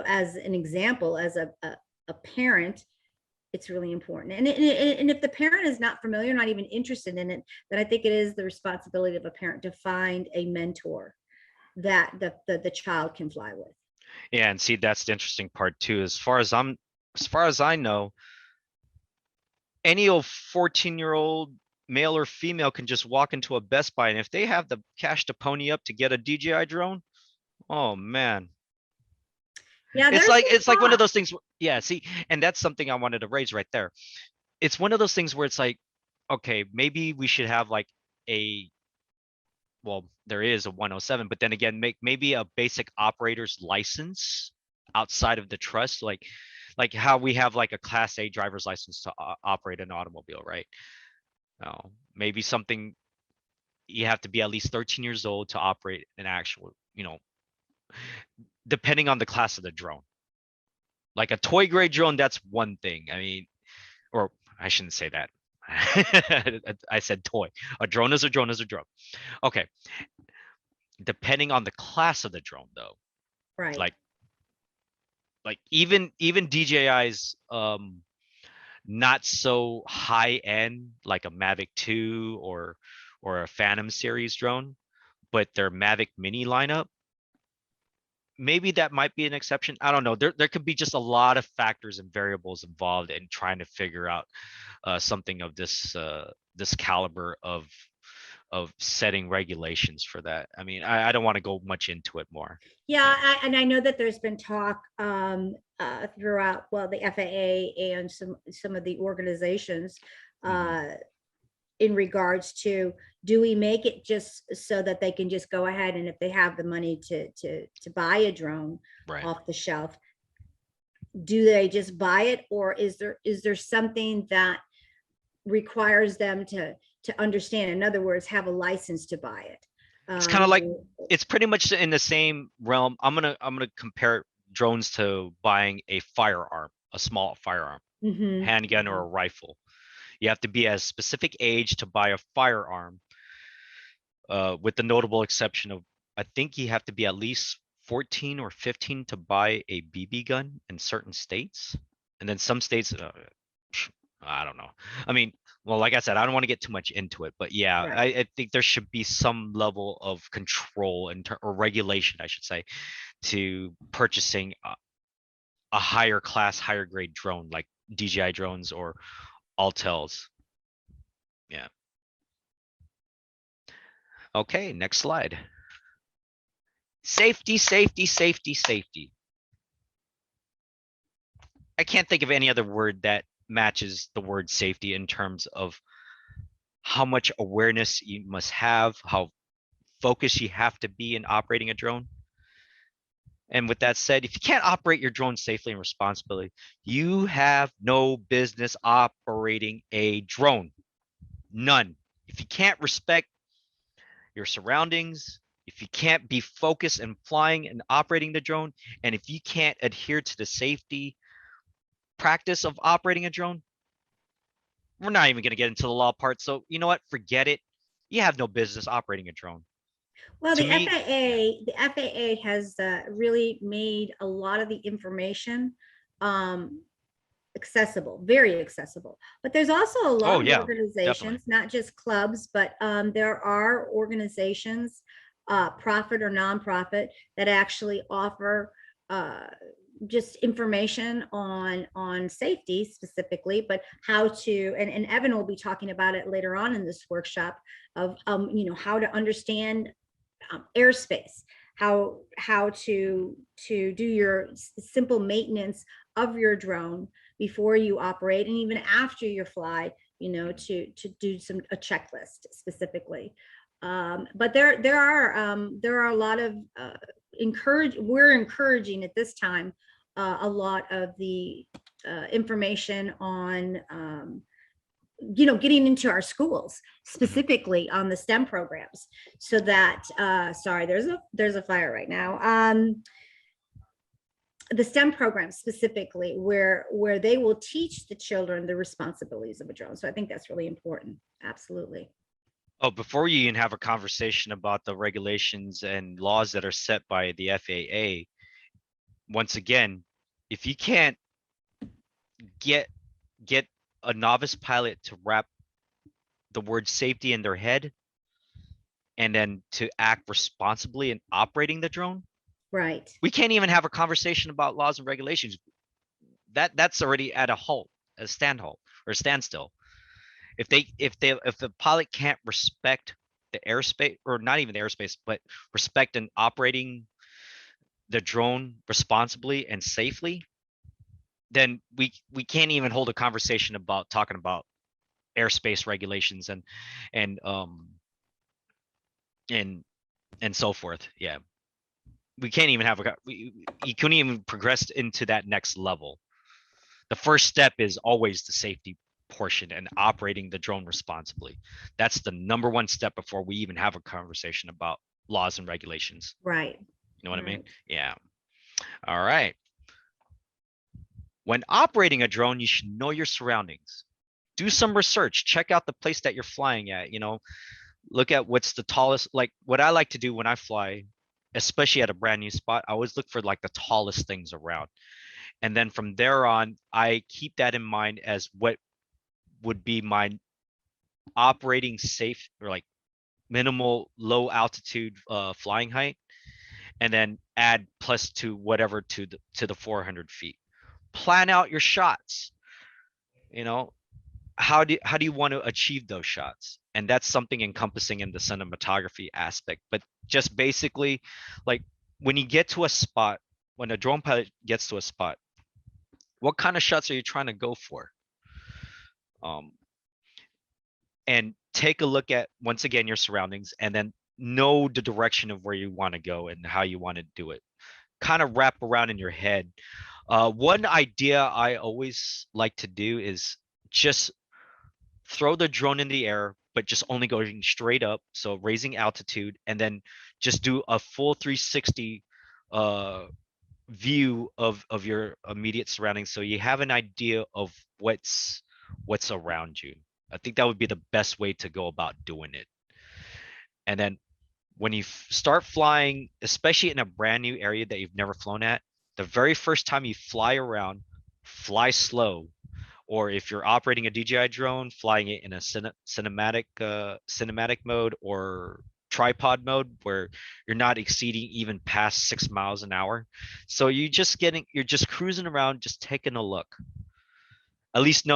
Speaker 2: as an example, as a parent, it's really important. And if the parent is not familiar, not even interested in it, then I think it is the responsibility of a parent to find a mentor that the child can fly with.
Speaker 3: Yeah, and see, that's the interesting part too. As far as I know, any old 14-year-old male or female can just walk into a Best Buy, and if they have the cash to pony up to get a DJI drone, oh man,
Speaker 2: Yeah,
Speaker 3: it's
Speaker 2: there's
Speaker 3: like
Speaker 2: some
Speaker 3: it's like one of
Speaker 2: talk.
Speaker 3: those things. Yeah, see, and that's something I wanted to raise right there. It's one of those things where it's like, okay, maybe we should have like a well, there is a 107, but then again, maybe a basic operator's license outside of the trust, like how we have like a Class A driver's license to operate an automobile, right? No, maybe something you have to be at least 13 years old to operate an actual, depending on the class of the drone. Like a toy grade drone, that's one thing. I mean, or I shouldn't say that. I said toy. A drone is a drone is a drone. Okay. Depending on the class of the drone, though,
Speaker 2: Right.
Speaker 3: like even DJI's not so high end, like a Mavic 2 or a Phantom series drone, but their Mavic Mini lineup, maybe that might be an exception. I don't know. There could be just a lot of factors and variables involved in trying to figure out something of this caliber of setting regulations for that. I mean, I don't want to go much into it more.
Speaker 2: Yeah,
Speaker 3: Yeah.
Speaker 2: and I know that there's been talk throughout, well, the FAA and some of the organizations
Speaker 3: Mhm.
Speaker 2: uh, in regards to, do we make it just so that they can just go ahead, and if they have the money to buy a drone
Speaker 3: Right.
Speaker 2: off the shelf, do they just buy it, or is there something that requires them to understand, in other words, have a license to buy it?
Speaker 3: It's kind of
Speaker 2: You
Speaker 3: like
Speaker 2: know,
Speaker 3: it's pretty much in the same realm. I'm gonna compare drones to buying a firearm, a small firearm,
Speaker 2: mhm.
Speaker 3: handgun or a rifle. You have to be a specific age to buy a firearm, with the notable exception of I think you have to be at least 14 or 15 to buy a BB gun in certain states, and then some states, I don't know. I mean, well, like I said, I don't want to get too much into it, but yeah,
Speaker 2: Right.
Speaker 3: I think there should be some level of control or regulation, I should say, to purchasing a higher class, higher grade drone like DJI drones or Altels. Yeah. Okay, next slide. Safety, safety, safety, safety. I can't think of any other word that matches the word safety in terms of how much awareness you must have, how focused you have to be in operating a drone. And with that said, if you can't operate your drone safely and responsibly, you have no business operating a drone. None. If you can't respect your surroundings, if you can't be focused and flying and operating the drone, and if you can't adhere to the safety practice of operating a drone, we're not even going to get into the law part. So you know what? Forget it. You have no business operating a drone.
Speaker 2: Well,
Speaker 3: To
Speaker 2: the
Speaker 3: me, yeah.
Speaker 2: FAA has really made a lot of the information um, accessible, very accessible. But there's also a lot
Speaker 3: Oh
Speaker 2: of
Speaker 3: yeah, definitely.
Speaker 2: organizations, not just clubs, but there are organizations, profit or nonprofit, that actually offer uh, just information on safety specifically, but how to, and Evan will be talking about it later on in this workshop of, how to understand airspace, how to do your simple maintenance of your drone before you operate, and even after your fly, to do a checklist specifically. But there are a lot of we're encouraging at this time a lot of the information on getting into our schools, specifically on the STEM programs, so that sorry, there's a fire right now. The STEM programs specifically, where they will teach the children the responsibilities of a drone. So I think that's really important. Absolutely.
Speaker 3: Oh, before you even have a conversation about the regulations and laws that are set by the FAA, once again, if you can't get a novice pilot to wrap the word safety in their head and then to act responsibly in operating the drone,
Speaker 2: Right.
Speaker 3: we can't even have a conversation about laws and regulations. That's already at a halt, a standstill. If the pilot can't respect the airspace, or not even the airspace, but respect and operating the drone responsibly and safely, then we can't even hold a conversation about talking about airspace regulations and so forth. Yeah, we can't even have you couldn't even progress into that next level. The first step is always the safety portion and operating the drone responsibly. That's the number one step before we even have a conversation about laws and regulations.
Speaker 2: Right.
Speaker 3: You know what I mean? Yeah. All right. When operating a drone, you should know your surroundings. Do some research. Check out the place that you're flying at. Look at what's the tallest. Like what I like to do when I fly, especially at a brand new spot, I always look for like the tallest things around. And then from there on, I keep that in mind as what would be my operating safe, or like minimal low altitude flying height, and then add plus to whatever to the 400 feet. Plan out your shots. How do you want to achieve those shots? And that's something encompassing in the cinematography aspect. But just basically, like when you get to a spot, when a drone pilot gets to a spot, what kind of shots are you trying to go for? And take a look at, once again, your surroundings, and then know the direction of where you want to go and how you want to do it. Kind of wrap around in your head. One idea I always like to do is just throw the drone in the air, but just only going straight up, so raising altitude, and then just do a full 360 view of your immediate surroundings, so you have an idea of what's around you. I think that would be the best way to go about doing it. And then when you start flying, especially in a brand new area that you've never flown at, the very first time you fly around, fly slow. Or if you're operating a DJI drone, flying it in a cinematic mode or tripod mode, where you're not exceeding even past 6 miles an hour. So you're just cruising around, just taking a look. At least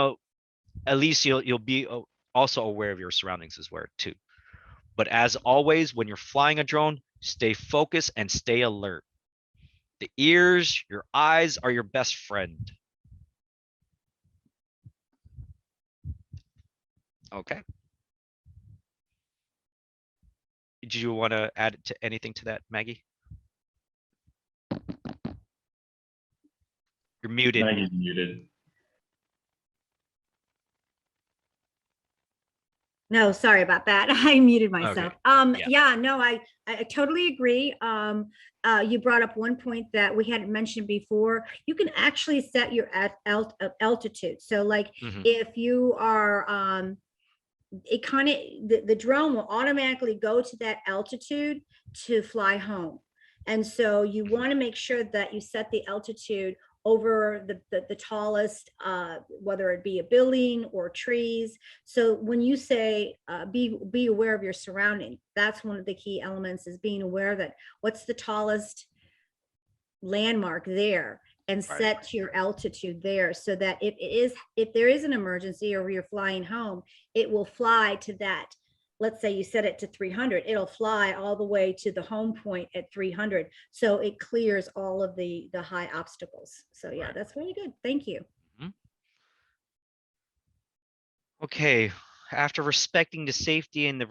Speaker 3: you'll be also aware of your surroundings as well too. But as always, when you're flying a drone, stay focused and stay alert. The ears, your eyes are your best friend. Okay. Did you want to add anything to that, Maggie? You're muted.
Speaker 4: Maggie's muted.
Speaker 2: No, sorry about that. I muted myself.
Speaker 3: Okay.
Speaker 2: Yeah, no, I totally agree. You brought up one point that we hadn't mentioned before. You can actually set your altitude. So like if you are, it kind of, the drone will automatically go to that altitude to fly home. And so you want to make sure that you set the altitude over the tallest, whether it be a building or trees. So when you say be aware of your surrounding, that's one of the key elements, is being aware that what's the tallest landmark there. and
Speaker 3: Right.
Speaker 2: set your altitude there so that if there is an emergency or you're flying home, it will fly to that. Let's say you set it to 300, it'll fly all the way to the home point at 300. So it clears all of the high obstacles. So yeah,
Speaker 3: Right.
Speaker 2: that's really good. Thank you.
Speaker 3: Okay, after respecting the safety and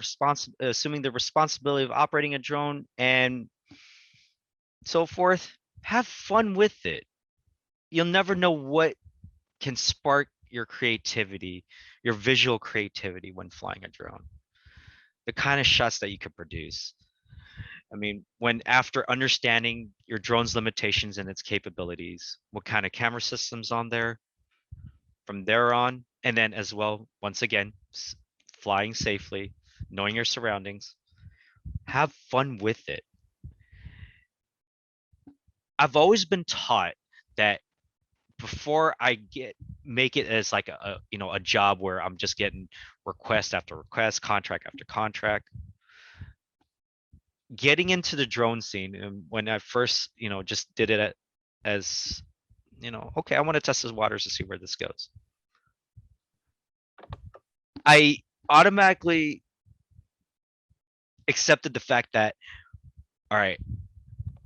Speaker 3: assuming the responsibility of operating a drone and so forth, have fun with it. You'll never know what can spark your creativity, your visual creativity when flying a drone. The kind of shots that you could produce. I mean, when after understanding your drone's limitations and its capabilities, what kind of camera systems on there, from there on, and then as well, once again, flying safely, knowing your surroundings, have fun with it. I've always been taught that before I make it as like a job where I'm just getting request after request, contract after contract, getting into the drone scene, and when I first just did it as okay, I want to test the waters to see where this goes. I automatically accepted the fact that, all right,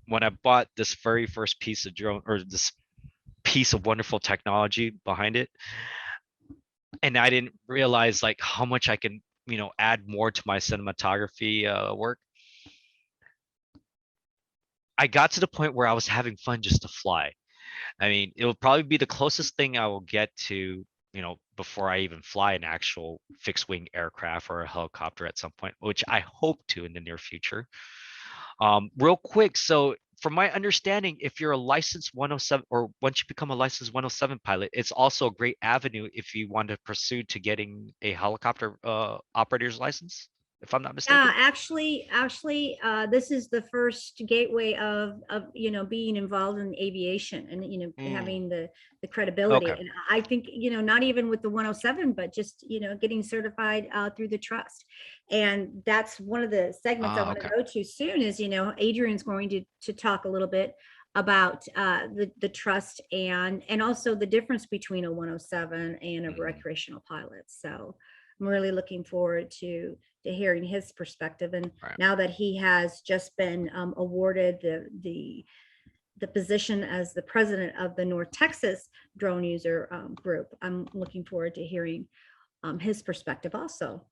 Speaker 3: when I bought this very first piece of drone, or this piece of wonderful technology behind it, and I didn't realize like how much I can add more to my cinematography work, I got to the point where I was having fun just to fly. I mean, it will probably be the closest thing I will get to, before I even fly an actual fixed wing aircraft or a helicopter at some point, which I hope to in the near future. Real quick, so from my understanding, if you're a licensed 107, or once you become a licensed 107 pilot, it's also a great avenue if you want to pursue to getting a helicopter operator's license, if I'm not mistaken.
Speaker 2: Actually, this is the first gateway of being involved in aviation and having the credibility.
Speaker 3: Okay.
Speaker 2: And I think not even with the 107, but just getting certified through the trust. And that's one of the segments I want to
Speaker 3: Okay.
Speaker 2: go to soon. Is Adrian's going to talk a little bit about the trust and also the difference between a 107 and a recreational pilot. So I'm really looking forward to hearing his perspective. And
Speaker 3: Right.
Speaker 2: now that he has just been awarded the position as the president of the North Texas drone user group, I'm looking forward to hearing his perspective also.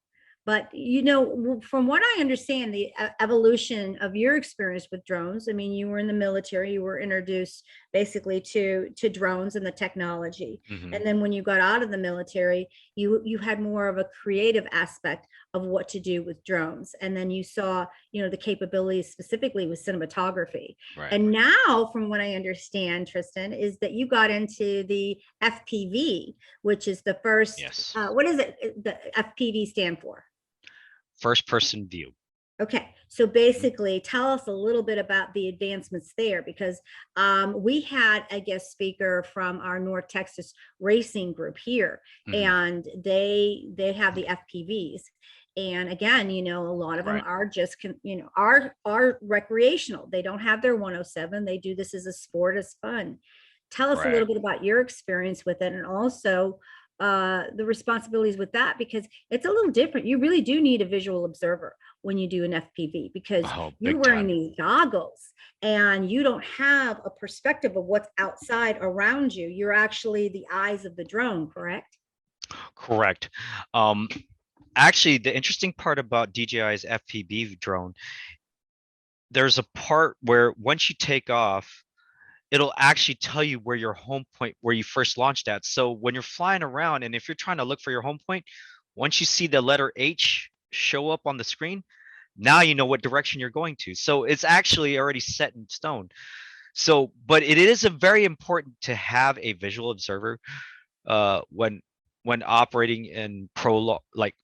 Speaker 2: But from what I understand, the evolution of your experience with drones, I mean, you were in the military, you were introduced basically to drones and the technology. And then when you got out of the military, you had more of a creative aspect of what to do with drones. And then you saw, the capabilities specifically with cinematography.
Speaker 3: Right.
Speaker 2: And now, from what I understand, Tristan, is that you got into the FPV, which is the first,
Speaker 3: Yes.
Speaker 2: what is it, the FPV stand for?
Speaker 3: First person view.
Speaker 2: Okay, so basically tell us a little bit about the advancements there, because we had a guest speaker from our North Texas racing group here, and they have the FPVs. And again, a lot of them are just, are recreational. They don't have their 107. They do this as a sport, as fun. Tell us a little bit about your experience with it, and also the responsibilities with that, because it's a little different. You really do need a visual observer when you do an FPV, because you're wearing these goggles and you don't have a perspective of what's outside around you. You're actually the eyes of the drone, correct?
Speaker 3: Correct. Actually, the interesting part about DJI's FPV drone, there's a part where once you take off, it'll actually tell you where your home point, where you first launched at. So when you're flying around, and if you're trying to look for your home point, once you see the letter H show up on the screen, now you know what direction you're going to. So it's actually already set in stone. So, but it is a very important to have a visual observer when operating in like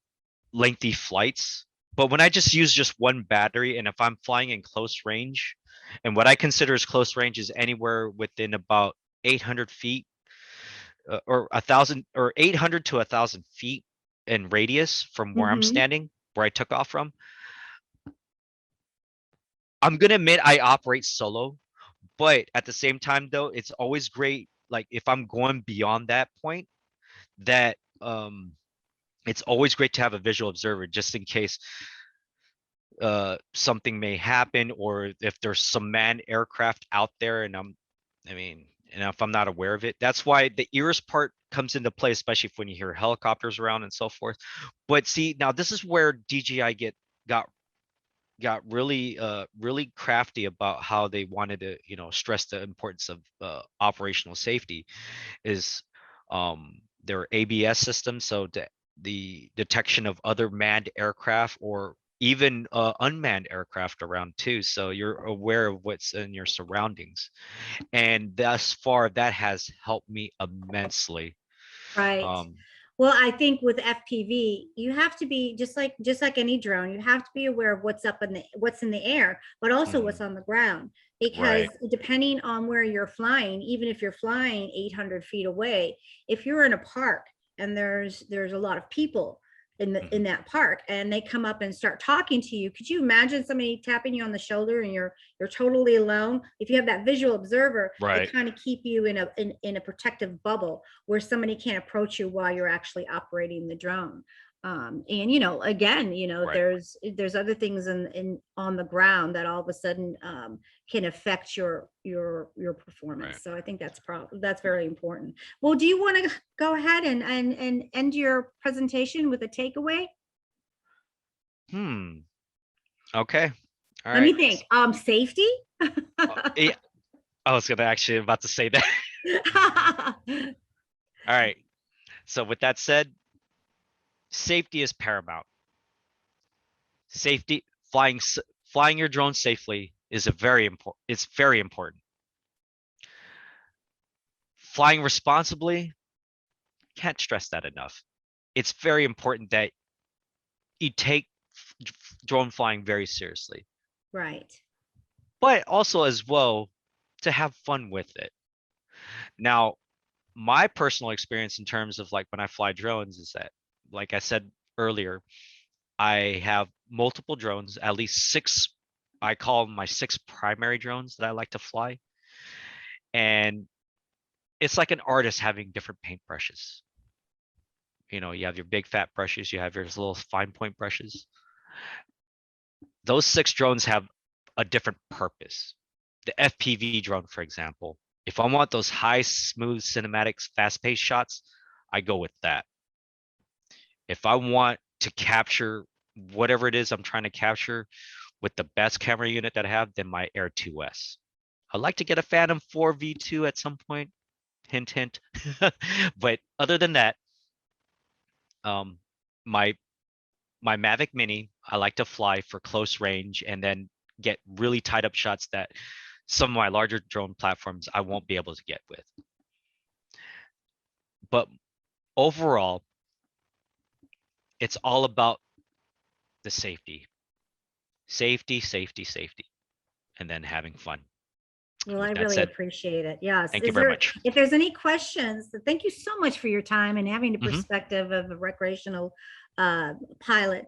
Speaker 3: lengthy flights. But when I just use just one battery, and if I'm flying in close range, and what I consider as close range is anywhere within about 800 feet or 1,000 or 800 to 1,000 feet in radius from where I'm standing, where I took off from. I'm gonna admit I operate solo, But at the same time, though, it's always great. Like if I'm going beyond that point, that it's always great to have a visual observer just in case something may happen, or if there's some manned aircraft out there and I mean, and if I'm not aware of it. That's why the ears part comes into play, especially when you hear helicopters around and so forth. But see, now this is where DJI got really crafty about how they wanted to, stress the importance of operational safety is their ABS system. So the detection of other manned aircraft or even unmanned aircraft around too. So you're aware of what's in your surroundings. And thus far, that has helped me immensely.
Speaker 2: Right.
Speaker 3: Um,
Speaker 2: Well, I think with FPV, you have to be just like any drone, you have to be aware of what's in the air, but also what's
Speaker 3: mhm,
Speaker 2: on the ground. Because
Speaker 3: right.
Speaker 2: depending on where you're flying, even if you're flying 800 feet away, if you're in a park and there's a lot of people in
Speaker 3: Mhm,
Speaker 2: that park and they come up and start talking to you, could you imagine somebody tapping you on the shoulder and you're totally alone? If you have that visual observer, they
Speaker 3: right.
Speaker 2: kind of keep you in a protective bubble where somebody can't approach you while you're actually operating the drone. And again,
Speaker 3: Right.
Speaker 2: there's other things in on the ground that all of a sudden can affect your
Speaker 3: Right.
Speaker 2: performance. So I think that's very important. Well, do you want to go ahead and end your presentation with a takeaway?
Speaker 3: Okay. All
Speaker 2: Let me
Speaker 3: right.
Speaker 2: think. Safety.
Speaker 3: Yeah, I was gonna actually about to say that. All right. So with that said, safety is paramount. Safety, flying your drone safely is a very important. It's very important. Flying responsibly, can't stress that enough. It's very important that you take drone flying very seriously,
Speaker 2: Right.
Speaker 3: but also as well to have fun with it. Now, my personal experience in terms of like when I fly drones is that, like I said earlier, I have multiple drones, at least six. I call them my six primary drones that I like to fly. And it's like an artist having different paintbrushes. You have your big fat brushes, you have your little fine point brushes. Those six drones have a different purpose. The FPV drone, for example, if I want those high, smooth cinematics, fast paced shots, I go with that. If I want to capture whatever it is I'm trying to capture with the best camera unit that I have, then my Air 2S. I'd like to get a Phantom 4 V2 at some point. Hint, hint. But other than that, um, my my Mavic Mini, I like to fly for close range and then get really tied up shots that some of my larger drone platforms I won't be able to get with. But overall, it's all about the safety, safety, safety, safety, and then having fun.
Speaker 2: Well, I
Speaker 3: With that
Speaker 2: really
Speaker 3: said,
Speaker 2: appreciate it. Yes.
Speaker 3: thank you very much.
Speaker 2: If there's any questions, thank you so much for your time and having the
Speaker 3: Mhm.
Speaker 2: perspective of a recreational pilot.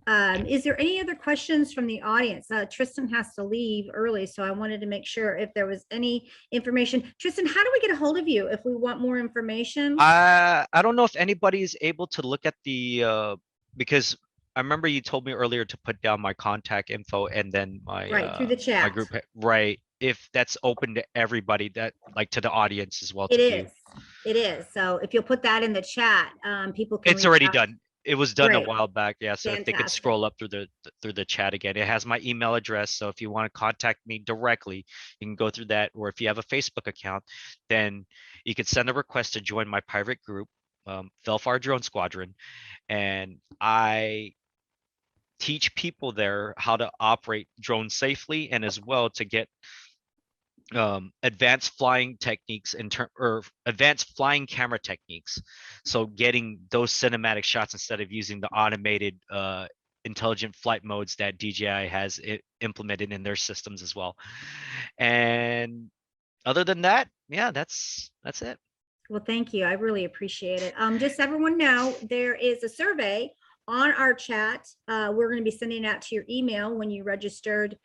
Speaker 3: Yeah.
Speaker 2: Is there any other questions from the audience? Tristan has to leave early, so I wanted to make sure if there was any information. Tristan, how do we get a hold of you if we want more information?
Speaker 3: I don't know if anybody is able to look at the because I remember you told me earlier to put down my contact info and then
Speaker 2: Right, through the
Speaker 3: my
Speaker 2: chat.
Speaker 3: group right, if that's open to everybody, that like to the audience as well
Speaker 2: It
Speaker 3: to view.
Speaker 2: is. It is. So if you'll put that in the chat, people can
Speaker 3: It's
Speaker 2: reach
Speaker 3: already
Speaker 2: out.
Speaker 3: done. It was done a
Speaker 2: Great.
Speaker 3: while back. Yeah, so if they could
Speaker 2: Fantastic.
Speaker 3: scroll up through the chat again, it has my email address. So if you want to contact me directly, you can go through that. Or if you have a Facebook account, then you could send a request to join my private group, Velfar Drone Squadron, and I teach people there how to operate drones safely and as well to get advanced flying techniques or advanced flying camera techniques. So getting those cinematic shots instead of using the automated intelligent flight modes that DJI has implemented in their systems as well. And other than that, yeah, that's it.
Speaker 2: Well, thank you. I really appreciate it. Just so everyone know, there is a survey on our chat. We're going to be sending it out to your email when you registered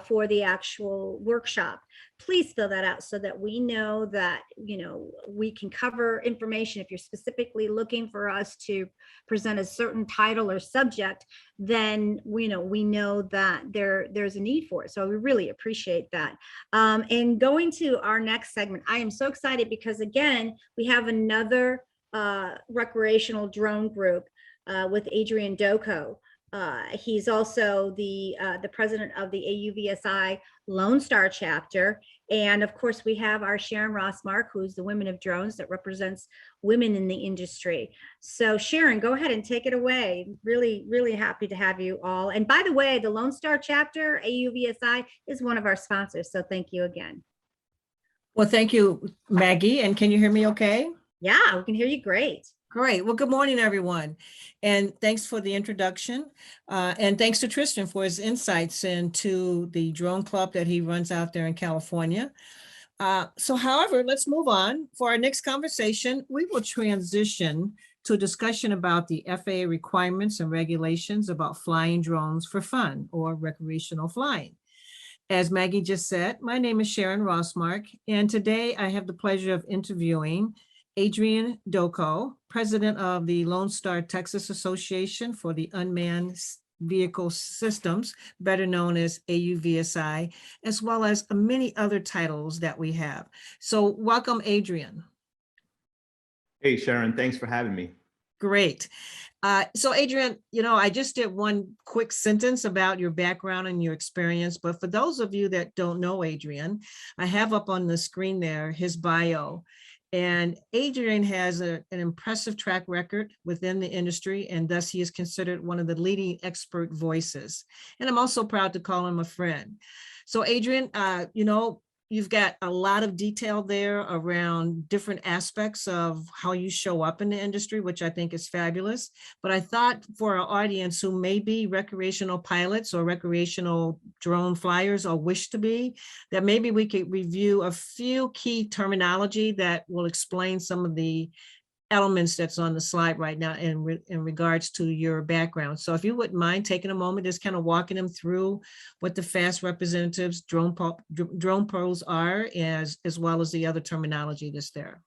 Speaker 2: for the actual workshop. Please fill that out so that we know that, you know, we can cover information. If you're specifically looking for us to present a certain title or subject, then we know that there's a need for it. So we really appreciate that. And going to our next segment, I am so excited because again, we have another recreational drone group with Adrian Doko. He's also the president of the AUVSI Lone Star chapter. And of course, we have our Sharon Rossmark, who's the Women of Drones that represents women in the industry. So Sharon, go ahead and take it away. Really, really happy to have you all. And by the way, the Lone Star chapter, AUVSI, is one of our sponsors. So thank you again.
Speaker 4: Well, thank you, Maggie. And can you hear me okay?
Speaker 2: Yeah, we can hear you great.
Speaker 4: Great. Well, good morning, everyone. And thanks for the introduction. And thanks to Tristan for his insights into the drone club that he runs out there in California. So however, let's move on. For our next conversation, we will transition to a discussion about the FAA requirements and regulations about flying drones for fun or recreational flying. As Maggie just said, my name is Sharon Rossmark, and today I have the pleasure of interviewing Adrian Doko, president of the Lone Star Texas Association for the Unmanned Vehicle Systems, better known as AUVSI, as well as many other titles that we have. So welcome, Adrian.
Speaker 5: Hey, Sharon, thanks for having me.
Speaker 4: Great. So Adrian, you know, I just did one quick sentence about your background and your experience, but for those of you that don't know Adrian, I have up on the screen there his bio. And Adrian has an impressive track record within the industry, and thus he is considered one of the leading expert voices. And I'm also proud to call him a friend. So Adrian, you know, you've got a lot of detail there around different aspects of how you show up in the industry, which I think is fabulous. But I thought for our audience who may be recreational pilots or recreational drone flyers or wish to be, that maybe we could review a few key terminology that will explain some of the elements that's on the slide right now in regards to your background. So if you wouldn't mind taking a moment, just kind of walking them through what the FAST representatives, drone pros are, as well as the other terminology that's there.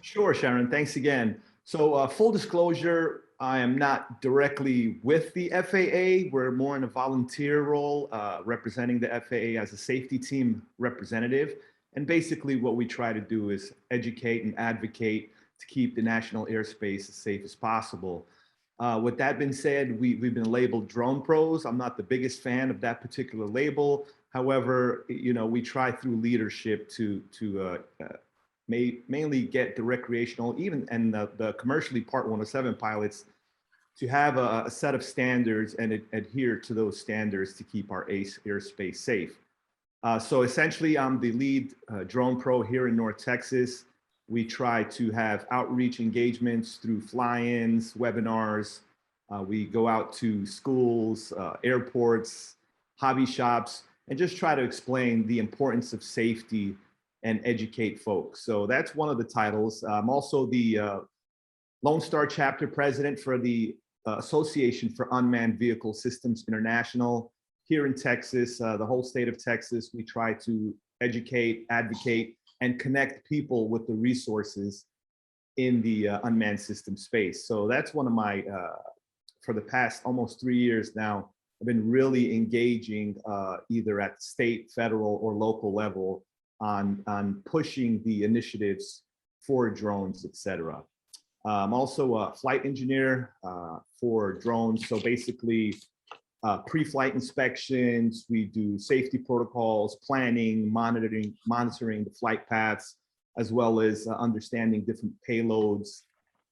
Speaker 5: Sure, Sharon, thanks again. So full disclosure, I am not directly with the FAA. We're more in a volunteer role, representing the FAA as a safety team representative. And basically what we try to do is educate and advocate to keep the national airspace as safe as possible. With that being said, we've been labeled drone pros. I'm not the biggest fan of that particular label. However, you know, we try through leadership to mainly get the recreational, even and the commercially Part 107 pilots to have a set of standards and adhere to those standards to keep our airspace safe. So essentially, I'm the lead drone pro here in North Texas. We try to have outreach engagements through fly-ins, webinars. We go out to schools, airports, hobby shops, and just try to explain the importance of safety and educate folks. So that's one of the titles. I'm also the Lone Star chapter president for the Association for Unmanned Vehicle Systems International. Here in Texas, the whole state of Texas, we try to educate, advocate, and connect people with the resources in the unmanned system space. So that's one of my, for the past almost 3 years now, I've been really engaging either at state, federal, or local level on pushing the initiatives for drones, et cetera. I'm also a flight engineer for drones. So basically, pre-flight inspections, we do safety protocols, planning, monitoring the flight paths, as well as understanding different payloads,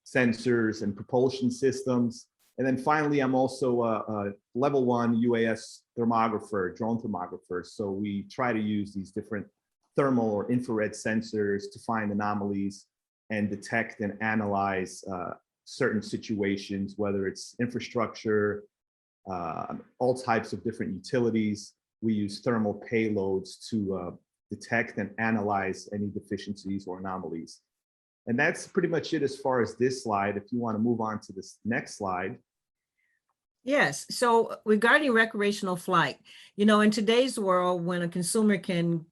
Speaker 5: sensors, and propulsion systems. And then finally, I'm also a level 1 UAS thermographer, drone thermographer. So we try to use these different thermal or infrared sensors to find anomalies and detect and analyze certain situations, whether it's infrastructure, all types of different utilities. We use thermal payloads to detect and analyze any deficiencies or anomalies. And that's pretty much it as far as this slide. If you want to move on to this next slide.
Speaker 4: Yes. So regarding recreational flight, you know, in today's world, when a consumer can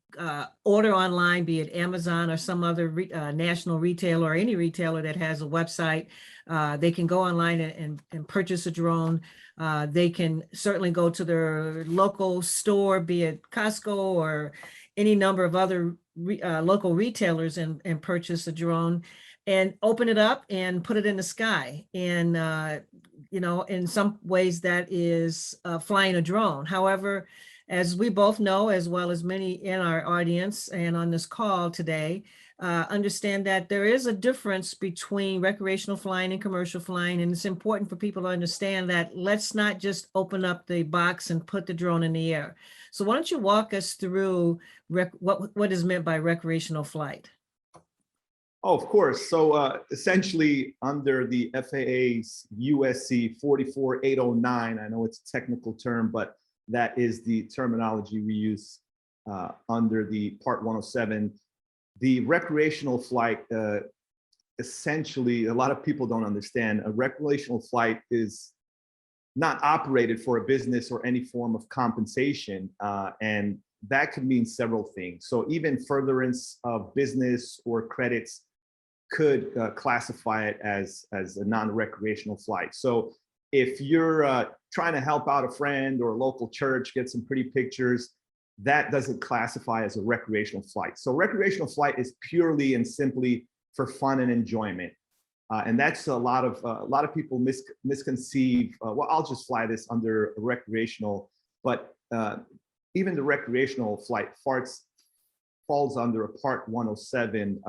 Speaker 4: order online, be it Amazon or some other national retailer or any retailer that has a website, they can go online and purchase a drone. They can certainly go to their local store, be it Costco or any number of other local retailers, and purchase a drone and open it up and put it in the sky. And you know, in some ways that is flying a drone. However, as we both know, as well as many in our audience and on this call today, understand that there is a difference between recreational flying and commercial flying. And it's important for people to understand that let's not just open up the box and put the drone in the air. So why don't you walk us through what is meant by recreational flight?
Speaker 5: Oh, of course. So essentially, under the FAA's USC 44809, I know it's a technical term, but that is the terminology we use under the Part 107. The recreational flight, essentially, a lot of people don't understand. A recreational flight is not operated for a business or any form of compensation. And that could mean several things. So even furtherance of business or credits could classify it as a non-recreational flight. So if you're trying to help out a friend or a local church, get some pretty pictures, that doesn't classify as a recreational flight. So recreational flight is purely and simply for fun and enjoyment. And that's a lot of people misconceive, well, I'll just fly this under recreational, but even the recreational flight falls under a Part 107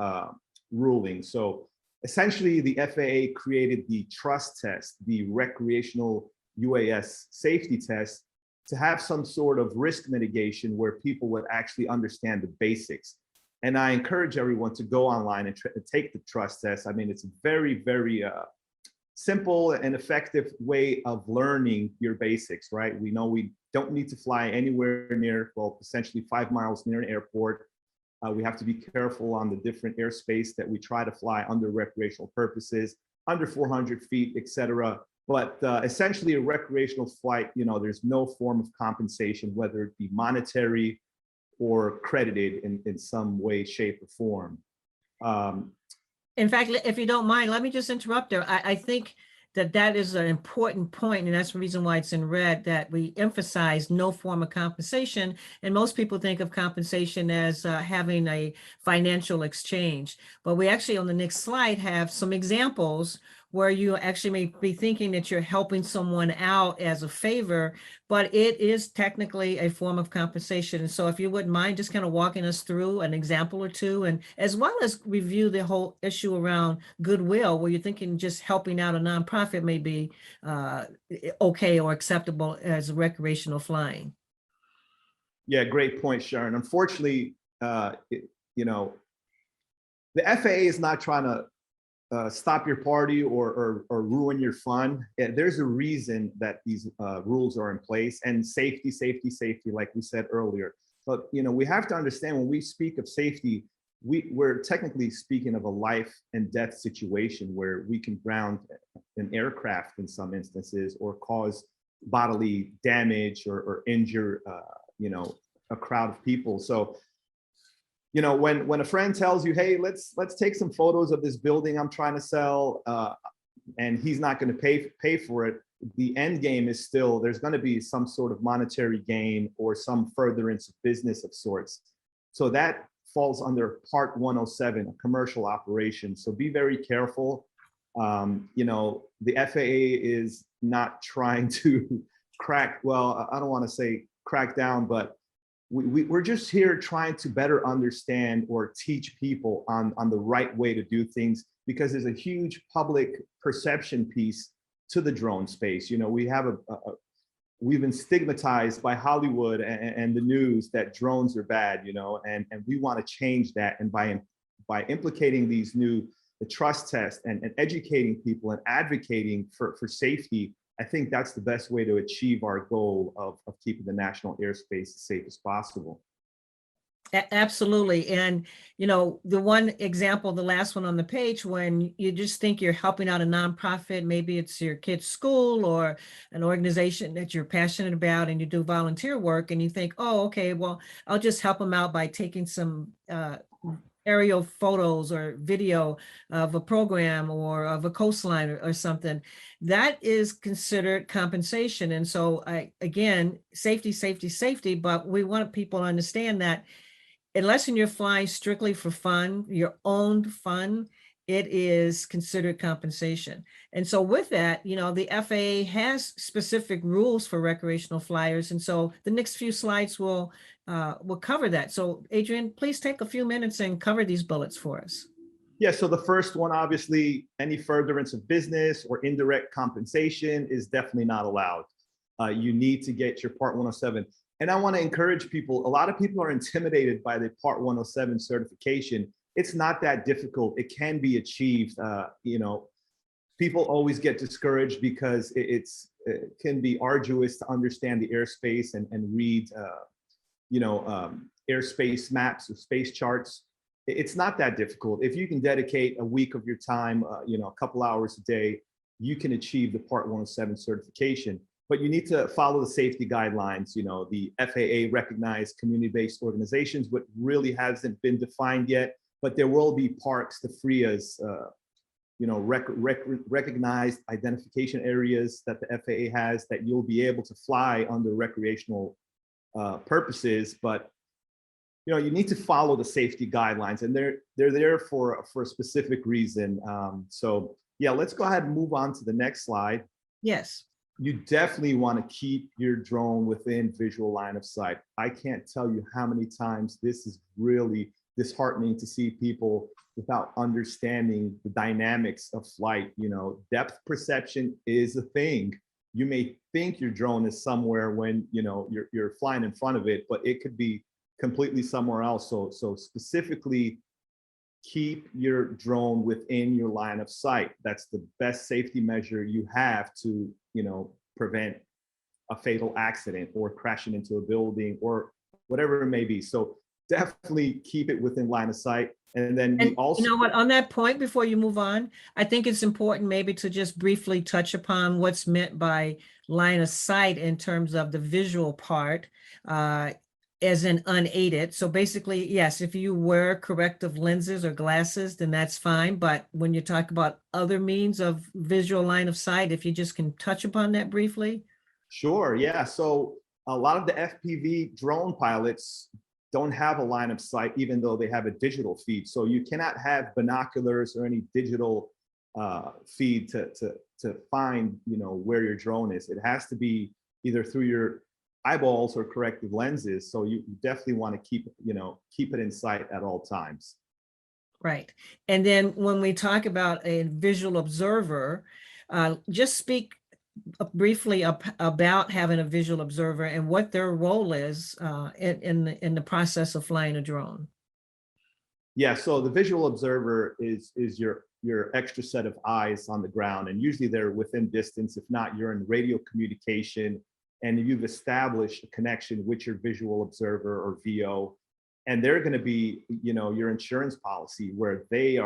Speaker 5: ruling. So essentially the FAA created the trust test, the recreational UAS safety test, to have some sort of risk mitigation where people would actually understand the basics. And I encourage everyone to go online and take the trust test. I mean, it's a very, very simple and effective way of learning your basics, right? We know we don't need to fly anywhere near, well, essentially 5 miles near an airport. We have to be careful on the different airspace that we try to fly under recreational purposes, under 400 feet, et cetera. But essentially a recreational flight, you know, there's no form of compensation, whether it be monetary or credited in some way, shape, or form.
Speaker 4: In fact, if you don't mind, let me just interrupt there. I think that is an important point, and that's the reason why it's in red, that we emphasize no form of compensation. And most people think of compensation as having a financial exchange. But we actually, on the next slide, have some examples where you actually may be thinking that you're helping someone out as a favor, but it is technically a form of compensation. And so if you wouldn't mind just kind of walking us through an example or two, and as well as review the whole issue around goodwill, where you're thinking just helping out a nonprofit may be okay or acceptable as recreational flying.
Speaker 5: Yeah, great point, Sharon. Unfortunately, you know, the FAA is not trying to stop your party or ruin your fun. There's a reason that these rules are in place, and safety, like we said earlier. But you know, we have to understand when we speak of safety, we're technically speaking of a life and death situation where we can ground an aircraft in some instances, or cause bodily damage or injure, you know, a crowd of people. So you know, when a friend tells you, hey, let's take some photos of this building I'm trying to sell, and he's not going to pay for it, the end game is still there's going to be some sort of monetary gain or some furtherance of business of sorts. So that falls under Part 107, a commercial operation. So be very careful. You know, the FAA is not trying to crack, well, I don't want to say crack down, but we're just here trying to better understand or teach people on the right way to do things, because there's a huge public perception piece to the drone space. You know, we've been stigmatized by Hollywood and the news that drones are bad, you know, and we want to change that. And by implicating these the trust test and educating people and advocating for safety, I think that's the best way to achieve our goal of keeping the national airspace as safe as possible.
Speaker 4: Absolutely. And, you know, the one example, the last one on the page, when you just think you're helping out a nonprofit, maybe it's your kid's school or an organization that you're passionate about and you do volunteer work and you think, oh, okay, well, I'll just help them out by taking some aerial photos or video of a program or of a coastline or something. That is considered compensation. And so again, safety, safety, safety, but we want people to understand that unless you're flying strictly for fun, your own fun, it is considered compensation. And so with that, you know, the FAA has specific rules for recreational flyers. And so the next few slides will cover that. So Adrian, please take a few minutes and cover these bullets for us.
Speaker 5: Yeah, so the first one, obviously, any furtherance of business or indirect compensation is definitely not allowed. You need to get your Part 107. And I want to encourage people, a lot of people are intimidated by the Part 107 certification. It's not that difficult. It can be achieved. You know, people always get discouraged because it can be arduous to understand the airspace and read, airspace maps or space charts. It's not that difficult. If you can dedicate a week of your time, a couple hours a day, you can achieve the Part 107 certification. But you need to follow the safety guidelines. You know, the FAA recognized community-based organizations, what really hasn't been defined yet, but there will be parks, the FRIAs, recognized identification areas that the FAA has that you'll be able to fly under recreational purposes. But you know, you need to follow the safety guidelines, and they're there for a specific reason. So yeah, let's go ahead and move on to the next slide.
Speaker 4: Yes.
Speaker 5: You definitely want to keep your drone within visual line of sight. I can't tell you how many times this is really disheartening to see people without understanding the dynamics of flight. You know, depth perception is a thing. You may think your drone is somewhere when, you know, you're flying in front of it, but it could be completely somewhere else. So specifically, keep your drone within your line of sight. That's the best safety measure you have to, you know, prevent a fatal accident or crashing into a building or whatever it may be. So definitely keep it within line of sight. And then we also,
Speaker 4: you know what, on that point, before you move on, I think it's important maybe to just briefly touch upon what's meant by line of sight in terms of the visual part. As in unaided. So basically, yes, if you wear corrective lenses or glasses, then that's fine. But when you talk about other means of visual line of sight, if you just can touch upon that briefly.
Speaker 5: Sure, yeah. So a lot of the FPV drone pilots don't have a line of sight, even though they have a digital feed. So you cannot have binoculars or any digital feed to find, you know, where your drone is. It has to be either through your eyeballs or corrective lenses. So you definitely want to keep it in sight at all times.
Speaker 4: Right. And then when we talk about a visual observer, just speak briefly about having a visual observer and what their role is in the process of flying a drone.
Speaker 5: Yeah, so the visual observer is your extra set of eyes on the ground, and usually they're within distance. If not, you're in radio communication and you've established a connection with your visual observer or VO, and they're going to be, you know, your insurance policy, where they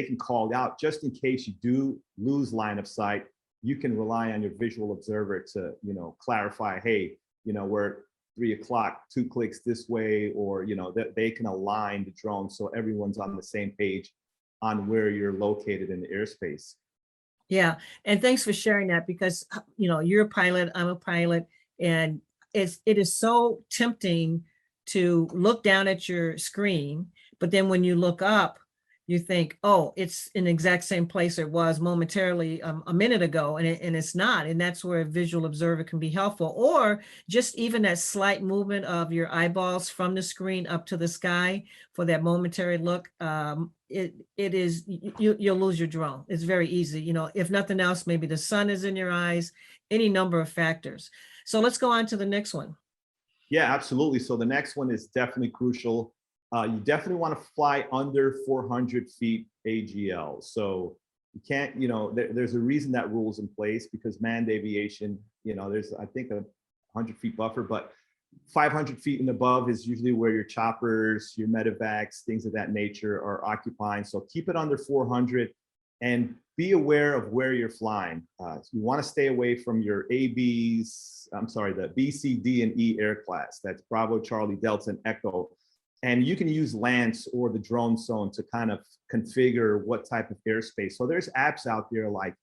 Speaker 5: can call out just in case you do lose line of sight. You can rely on your visual observer to, you know, clarify, hey, you know, we're 3 o'clock, 2 clicks this way, or, you know, that they can align the drone so everyone's on the same page on where you're located in the airspace.
Speaker 4: Yeah, and thanks for sharing that, because, you know, you're a pilot, I'm a pilot, and it is so tempting to look down at your screen, but then when you look up, you think, oh, it's in the exact same place it was momentarily a minute ago, and it's not. And that's where a visual observer can be helpful, or just even that slight movement of your eyeballs from the screen up to the sky for that momentary look. You'll lose your drone. It's very easy. You know, if nothing else, maybe the sun is in your eyes, any number of factors. So let's go on to the next one.
Speaker 5: Yeah, absolutely. So the next one is definitely crucial. You definitely want to fly under 400 feet AGL. So you can't, you know, there's a reason that rule's in place, because manned aviation, you know, there's, I think, a 100 feet buffer, but 500 feet and above is usually where your choppers, your medevacs, things of that nature are occupying. So keep it under 400 and be aware of where you're flying. So you want to stay away from your the B, C, D, and E air class. That's Bravo, Charlie, Delta, and Echo. And you can use Lance or the drone zone to kind of configure what type of airspace. So there's apps out there like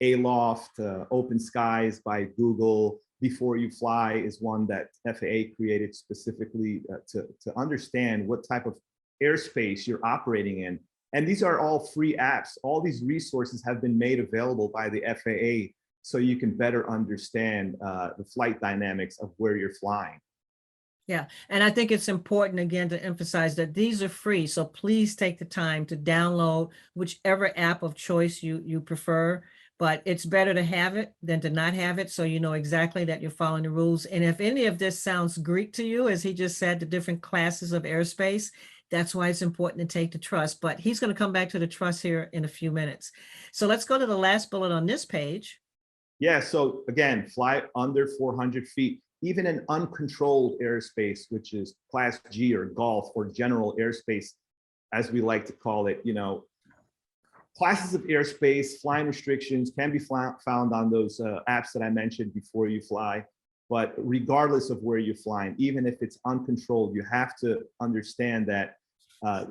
Speaker 5: Aloft, Open Skies by Google. Before You Fly is one that FAA created specifically to understand what type of airspace you're operating in. And these are all free apps. All these resources have been made available by the FAA so you can better understand the flight dynamics of where you're flying.
Speaker 4: Yeah, and I think it's important again to emphasize that these are free. So please take the time to download whichever app of choice you prefer. But it's better to have it than to not have it, so you know exactly that you're following the rules. And if any of this sounds Greek to you, as he just said, the different classes of airspace, that's why it's important to take the trust. But he's going to come back to the trust here in a few minutes. So let's go to the last bullet on this page.
Speaker 5: Yeah, so again, fly under 400 feet, even in uncontrolled airspace, which is Class G or Gulf or general airspace, as we like to call it. You know, classes of airspace, flying restrictions can be found on those apps that I mentioned Before You Fly. But regardless of where you're flying, even if it's uncontrolled, you have to understand that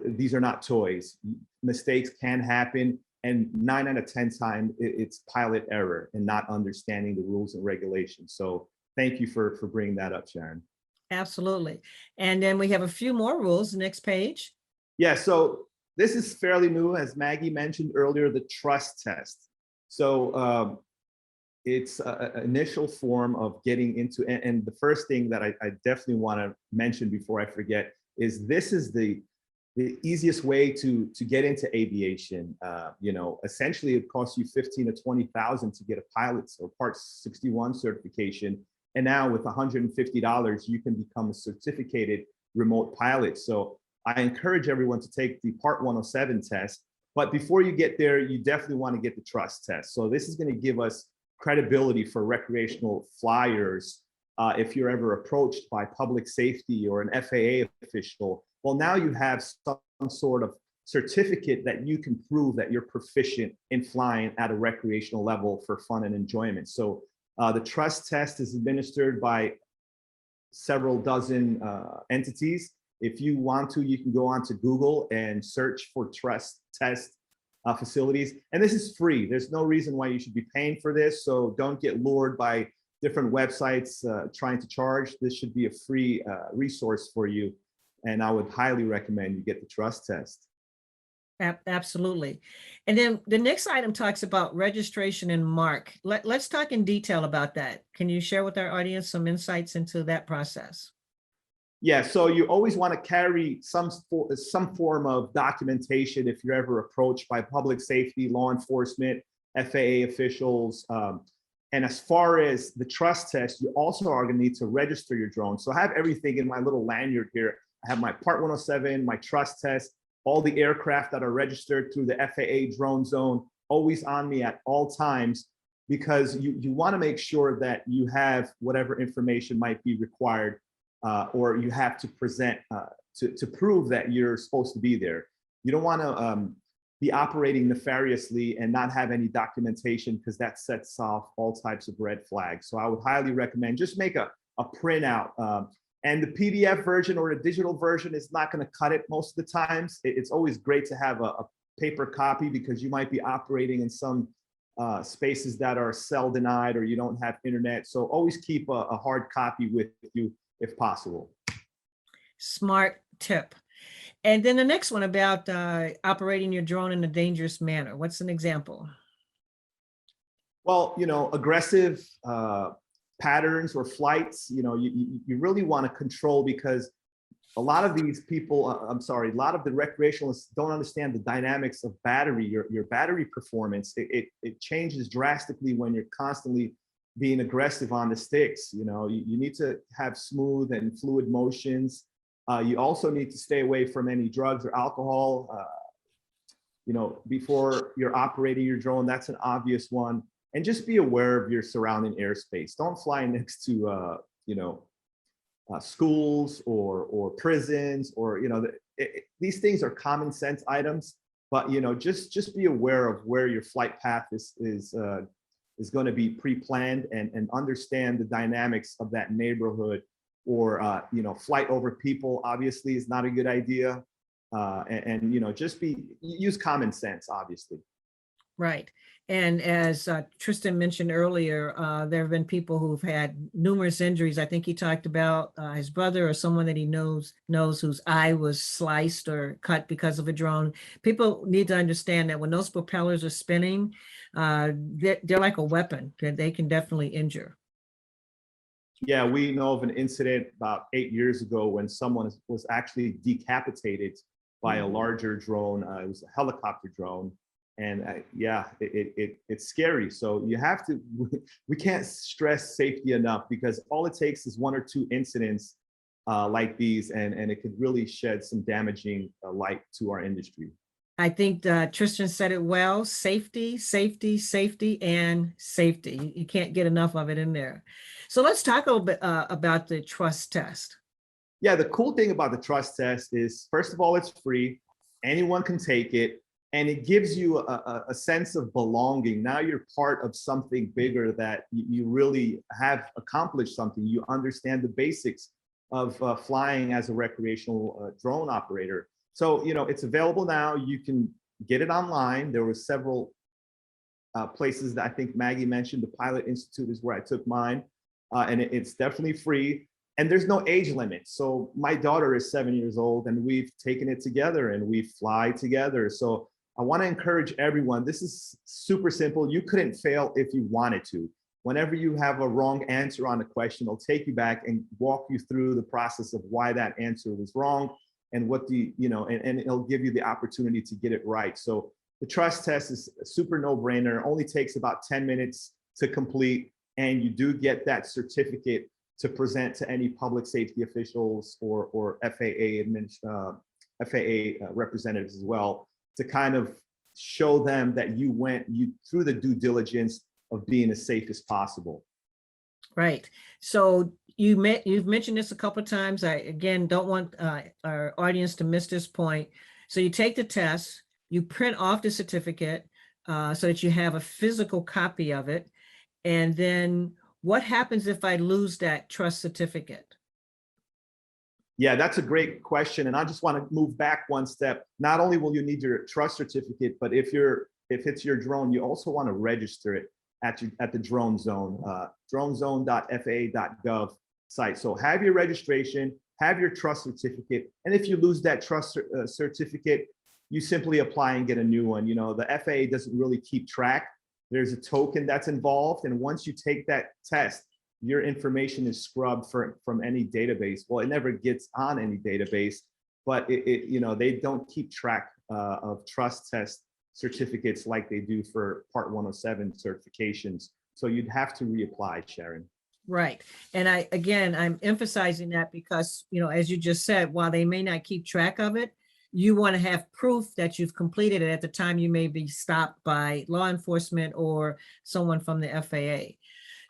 Speaker 5: these are not toys. Mistakes can happen, and 9 out of 10 times it's pilot error and not understanding the rules and regulations. So thank you for bringing that up, Sharon.
Speaker 4: Absolutely. And then we have a few more rules. Next page.
Speaker 5: Yeah, so this is fairly new, as Maggie mentioned earlier, the trust test. So it's an initial form of getting into, and the first thing that I definitely want to mention before I forget is this is the easiest way to get into aviation. You know, essentially it costs you 15 to 20,000 to get a pilot's or Part 61 certification. And now with $150, you can become a certificated remote pilot. So I encourage everyone to take the Part 107 test, but before you get there, you definitely want to get the trust test. So this is going to give us credibility for recreational flyers. If you're ever approached by public safety or an FAA official, well, now you have some sort of certificate that you can prove that you're proficient in flying at a recreational level for fun and enjoyment. So the trust test is administered by several dozen entities. If you want to, you can go onto Google and search for trust test facilities. And this is free. There's no reason why you should be paying for this. So don't get lured by different websites trying to charge. This should be a free resource for you. And I would highly recommend you get the trust test.
Speaker 4: Absolutely. And then the next item talks about registration and mark. Let's talk in detail about that. Can you share with our audience some insights into that process?
Speaker 5: Yeah, so you always want to carry some form of documentation if you're ever approached by public safety, law enforcement, FAA officials. And as far as the trust test, you also are going to need to register your drone. So I have everything in my little lanyard here. I have my Part 107, my trust test, all the aircraft that are registered through the FAA drone zone, always on me at all times, because you want to make sure that you have whatever information might be required or you have to present to prove that you're supposed to be there. You don't want to be operating nefariously and not have any documentation, because that sets off all types of red flags. So I would highly recommend just make a printout. And the PDF version or the digital version is not going to cut it most of the times. It's always great to have a paper copy, because you might be operating in some spaces that are cell denied or you don't have internet. So always keep a hard copy with you if possible.
Speaker 4: Smart tip. And then the next one about operating your drone in a dangerous manner. What's an example?
Speaker 5: Well, you know, aggressive patterns or flights, you know, you really want to control, because a lot of these people, a lot of the recreationalists don't understand the dynamics of battery, your battery performance. It changes drastically when you're constantly being aggressive on the sticks. You know, you need to have smooth and fluid motions. You also need to stay away from any drugs or alcohol, you know, before you're operating your drone. That's an obvious one. And just be aware of your surrounding airspace. Don't fly next to, you know, schools or prisons, or, you know, these things are common sense items, but, you know, just be aware of where your flight path is going to be pre-planned, and understand the dynamics of that neighborhood, or, you know, flight over people obviously is not a good idea. And, you know, just use common sense, obviously.
Speaker 4: Right. And as Tristan mentioned earlier, there have been people who've had numerous injuries. I think he talked about his brother or someone that he knows whose eye was sliced or cut because of a drone. People need to understand that when those propellers are spinning, they're like a weapon. They can definitely injure.
Speaker 5: Yeah, we know of an incident about 8 years ago when someone was actually decapitated by a larger drone. It was a helicopter drone. And yeah, it's scary. So you have to, we can't stress safety enough, because all it takes is 1 or 2 incidents like these, and it could really shed some damaging light to our industry.
Speaker 4: I think Tristan said it well: safety, safety, safety, and safety. You can't get enough of it in there. So let's talk a little bit about the trust test.
Speaker 5: Yeah, the cool thing about the trust test is, first of all, it's free. Anyone can take it. And it gives you a sense of belonging. Now you're part of something bigger, that you really have accomplished something. You understand the basics of flying as a recreational drone operator. So, you know, it's available now. You can get it online. There were several places that I think Maggie mentioned. The Pilot Institute is where I took mine. And it's definitely free. And there's no age limit. So my daughter is 7 years old, and we've taken it together and we fly together. So I want to encourage everyone. This is super simple. You couldn't fail if you wanted to. Whenever you have a wrong answer on a question, it'll take you back and walk you through the process of why that answer was wrong, and what the, you know, and it'll give you the opportunity to get it right. So the trust test is a super no-brainer. Only takes about 10 minutes to complete, and you do get that certificate to present to any public safety officials or FAA representatives as well, to kind of show them that you went through the due diligence of being as safe as possible.
Speaker 4: Right. So you've mentioned this a couple of times. I, again, don't want our audience to miss this point. So you take the test, you print off the certificate so that you have a physical copy of it. And then what happens if I lose that trust certificate?
Speaker 5: Yeah, that's a great question. And I just want to move back one step. Not only will you need your trust certificate, but if it's your drone, you also want to register it at the drone zone, dronezone.faa.gov site. So have your registration, have your trust certificate. And if you lose that trust certificate, you simply apply and get a new one. You know, the FAA doesn't really keep track. There's a token that's involved. And once you take that test, your information is scrubbed from any database. Well, it never gets on any database, but you know, they don't keep track of trust test certificates like they do for Part 107 certifications. So you'd have to reapply, Sharon.
Speaker 4: Right. And I'm emphasizing that because, you know, as you just said, while they may not keep track of it, you want to have proof that you've completed it at the time you may be stopped by law enforcement or someone from the FAA.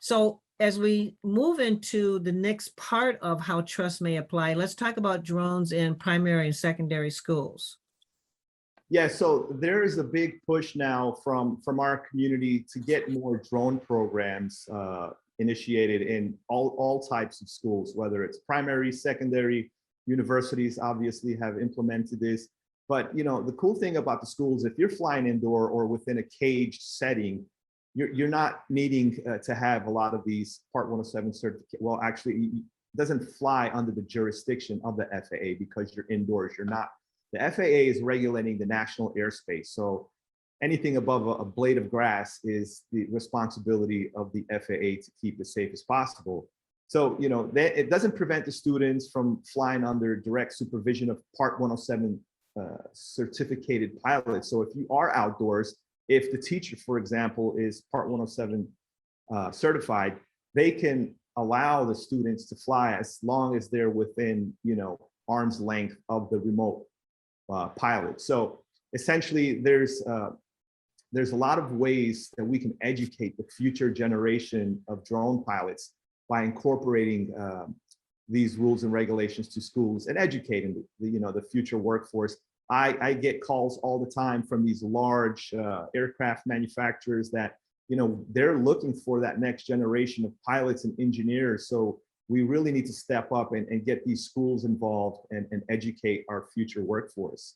Speaker 4: So as we move into the next part of how trust may apply, let's talk about drones in primary and secondary schools.
Speaker 5: Yeah, so there is a big push now from our community to get more drone programs initiated in all types of schools, whether it's primary, secondary. Universities obviously have implemented this. But, you know, the cool thing about the schools, if you're flying indoor or within a caged setting, you're not needing to have a lot of these Part 107 certificate. Well, actually, it doesn't fly under the jurisdiction of the FAA because you're indoors. You're not. The FAA is regulating the national airspace. So anything above a blade of grass is the responsibility of the FAA to keep as safe as possible. So, you know, it doesn't prevent the students from flying under direct supervision of Part 107 certificated pilots. So if you are outdoors, if the teacher, for example, is Part 107 certified, they can allow the students to fly as long as they're within, you know, arm's length of the remote pilot. So essentially, there's a lot of ways that we can educate the future generation of drone pilots by incorporating these rules and regulations to schools and educating the future workforce. I get calls all the time from these large aircraft manufacturers that, they're looking for that next generation of pilots and engineers. So we really need to step up and get these schools involved and educate our future workforce.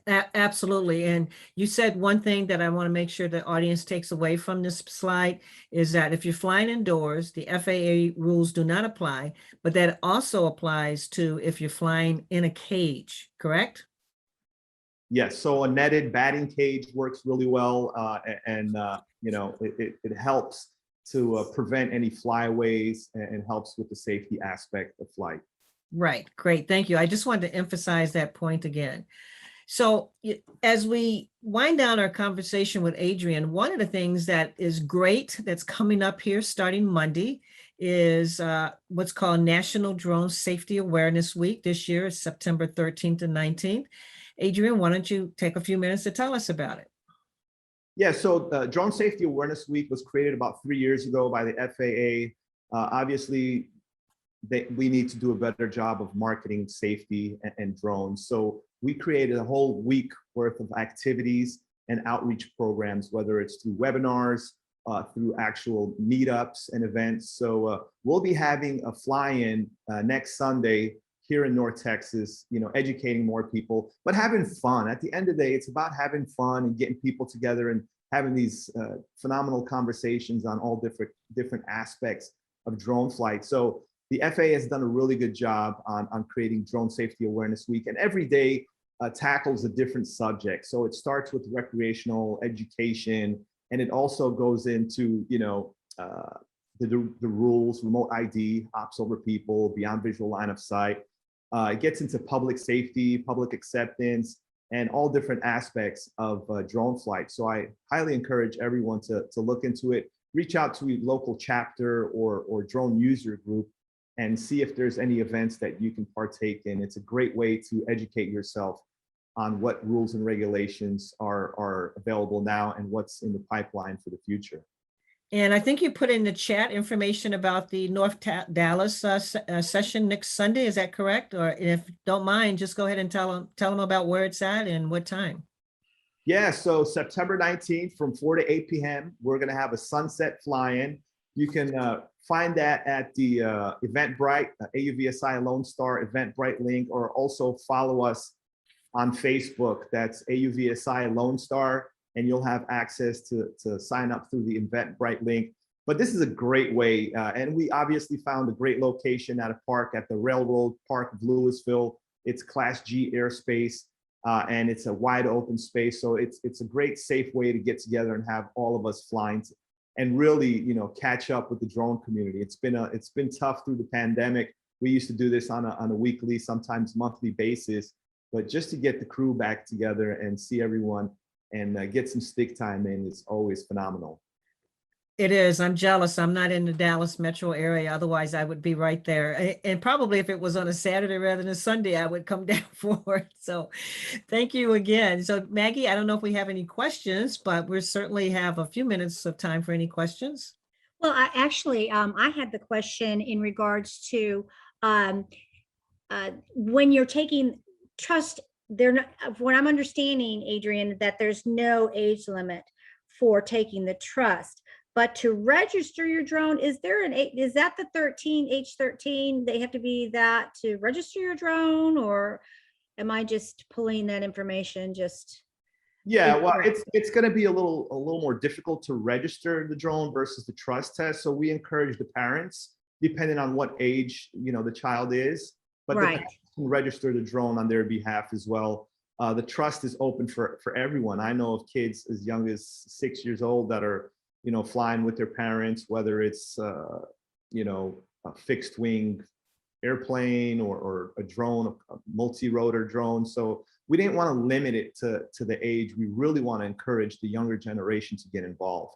Speaker 4: Absolutely. And you said one thing that I want to make sure the audience takes away from this slide is that if you're flying indoors, the FAA rules do not apply, but that also applies to if you're flying in a cage, correct?
Speaker 5: Yes, so a netted batting cage works really well, and it helps to prevent any flyaways and helps with the safety aspect of flight.
Speaker 4: Right, great, thank you. I just wanted to emphasize that point again. So as we wind down our conversation with Adrian, one of the things that is great that's coming up here starting Monday is what's called National Drone Safety Awareness Week. This year is September 13th and 19th. Adrian, why don't you take a few minutes to tell us about it?
Speaker 5: Yeah, so Drone Safety Awareness Week was created about 3 years ago by the FAA. Obviously, we need to do a better job of marketing safety and drones. So we created a whole week worth of activities and outreach programs, whether it's through webinars, through actual meetups and events. So we'll be having a fly-in next Sunday here in North Texas, educating more people, but having fun. At the end of the day, it's about having fun and getting people together and having these phenomenal conversations on all different aspects of drone flight. So the FAA has done a really good job on creating Drone Safety Awareness Week, and every day tackles a different subject. So it starts with recreational education, and it also goes into the rules, remote ID, ops over people, beyond visual line of sight. It gets into public safety, public acceptance, and all different aspects of drone flight. So I highly encourage everyone to look into it, reach out to a local chapter or drone user group and see if there's any events that you can partake in. It's a great way to educate yourself on what rules and regulations are available now and what's in the pipeline for the future.
Speaker 4: And I think you put in the chat information about the North Dallas session next Sunday. Is that correct? Or if you don't mind, just go ahead and tell them about where it's at and what time.
Speaker 5: Yeah, so September 19th from 4 to 8 p.m., we're going to have a sunset fly-in. You can find that at the Eventbrite, AUVSI Lone Star Eventbrite link, or also follow us on Facebook. That's AUVSI Lone Star, and you'll have access to sign up through the Eventbrite link. But this is a great way, and we obviously found a great location at a park at the Railroad Park of Louisville. It's Class G airspace, and it's a wide open space. So it's a great, safe way to get together and have all of us flying and really, catch up with the drone community. It's been tough through the pandemic. We used to do this on a weekly, sometimes monthly basis, but just to get the crew back together and see everyone and get some stick time in is always phenomenal.
Speaker 4: It is. I'm jealous. I'm not in the Dallas metro area. Otherwise, I would be right there. And probably if it was on a Saturday rather than a Sunday, I would come down for it. So thank you again. So Maggie, I don't know if we have any questions, but we certainly have a few minutes of time for any questions.
Speaker 2: Well, I had the question in regards to when you're taking trust, they're not, what I'm understanding, Adrian, that there's no age limit for taking the trust. But to register your drone, is that the age 13? They have to be that to register your drone, or am I just pulling that information just?
Speaker 5: Yeah, well, it's going to be a little more difficult to register the drone versus the trust test. So we encourage the parents, depending on what age the child is, but the parents can register the drone on their behalf as well. The trust is open for everyone. I know of kids as young as 6 years old that are flying with their parents, whether it's a fixed wing airplane or a drone, a multi-rotor drone. So we didn't want to limit it to the age. We really want to encourage the younger generation to get involved.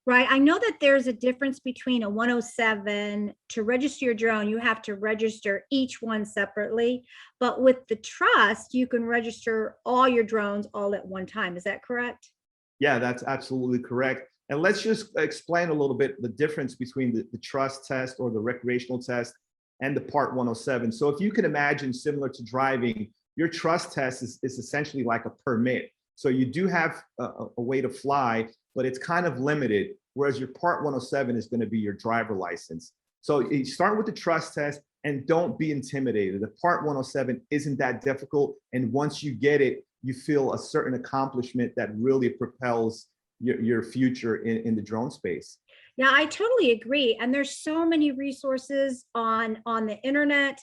Speaker 2: Right. I know that there's a difference between a 107. To register your drone, you have to register each one separately. But with the trust, you can register all your drones all at one time. Is that correct?
Speaker 5: Yeah, that's absolutely correct. And let's just explain a little bit the difference between the trust test or the recreational test and the Part 107. So if you can imagine, similar to driving, your trust test is essentially like a permit. So you do have a way to fly, but it's kind of limited, whereas your Part 107 is going to be your driver license. So you start with the trust test and don't be intimidated. The Part 107 isn't that difficult. And once you get it, you feel a certain accomplishment that really propels your future in the drone space.
Speaker 2: Yeah, I totally agree. And there's so many resources on the internet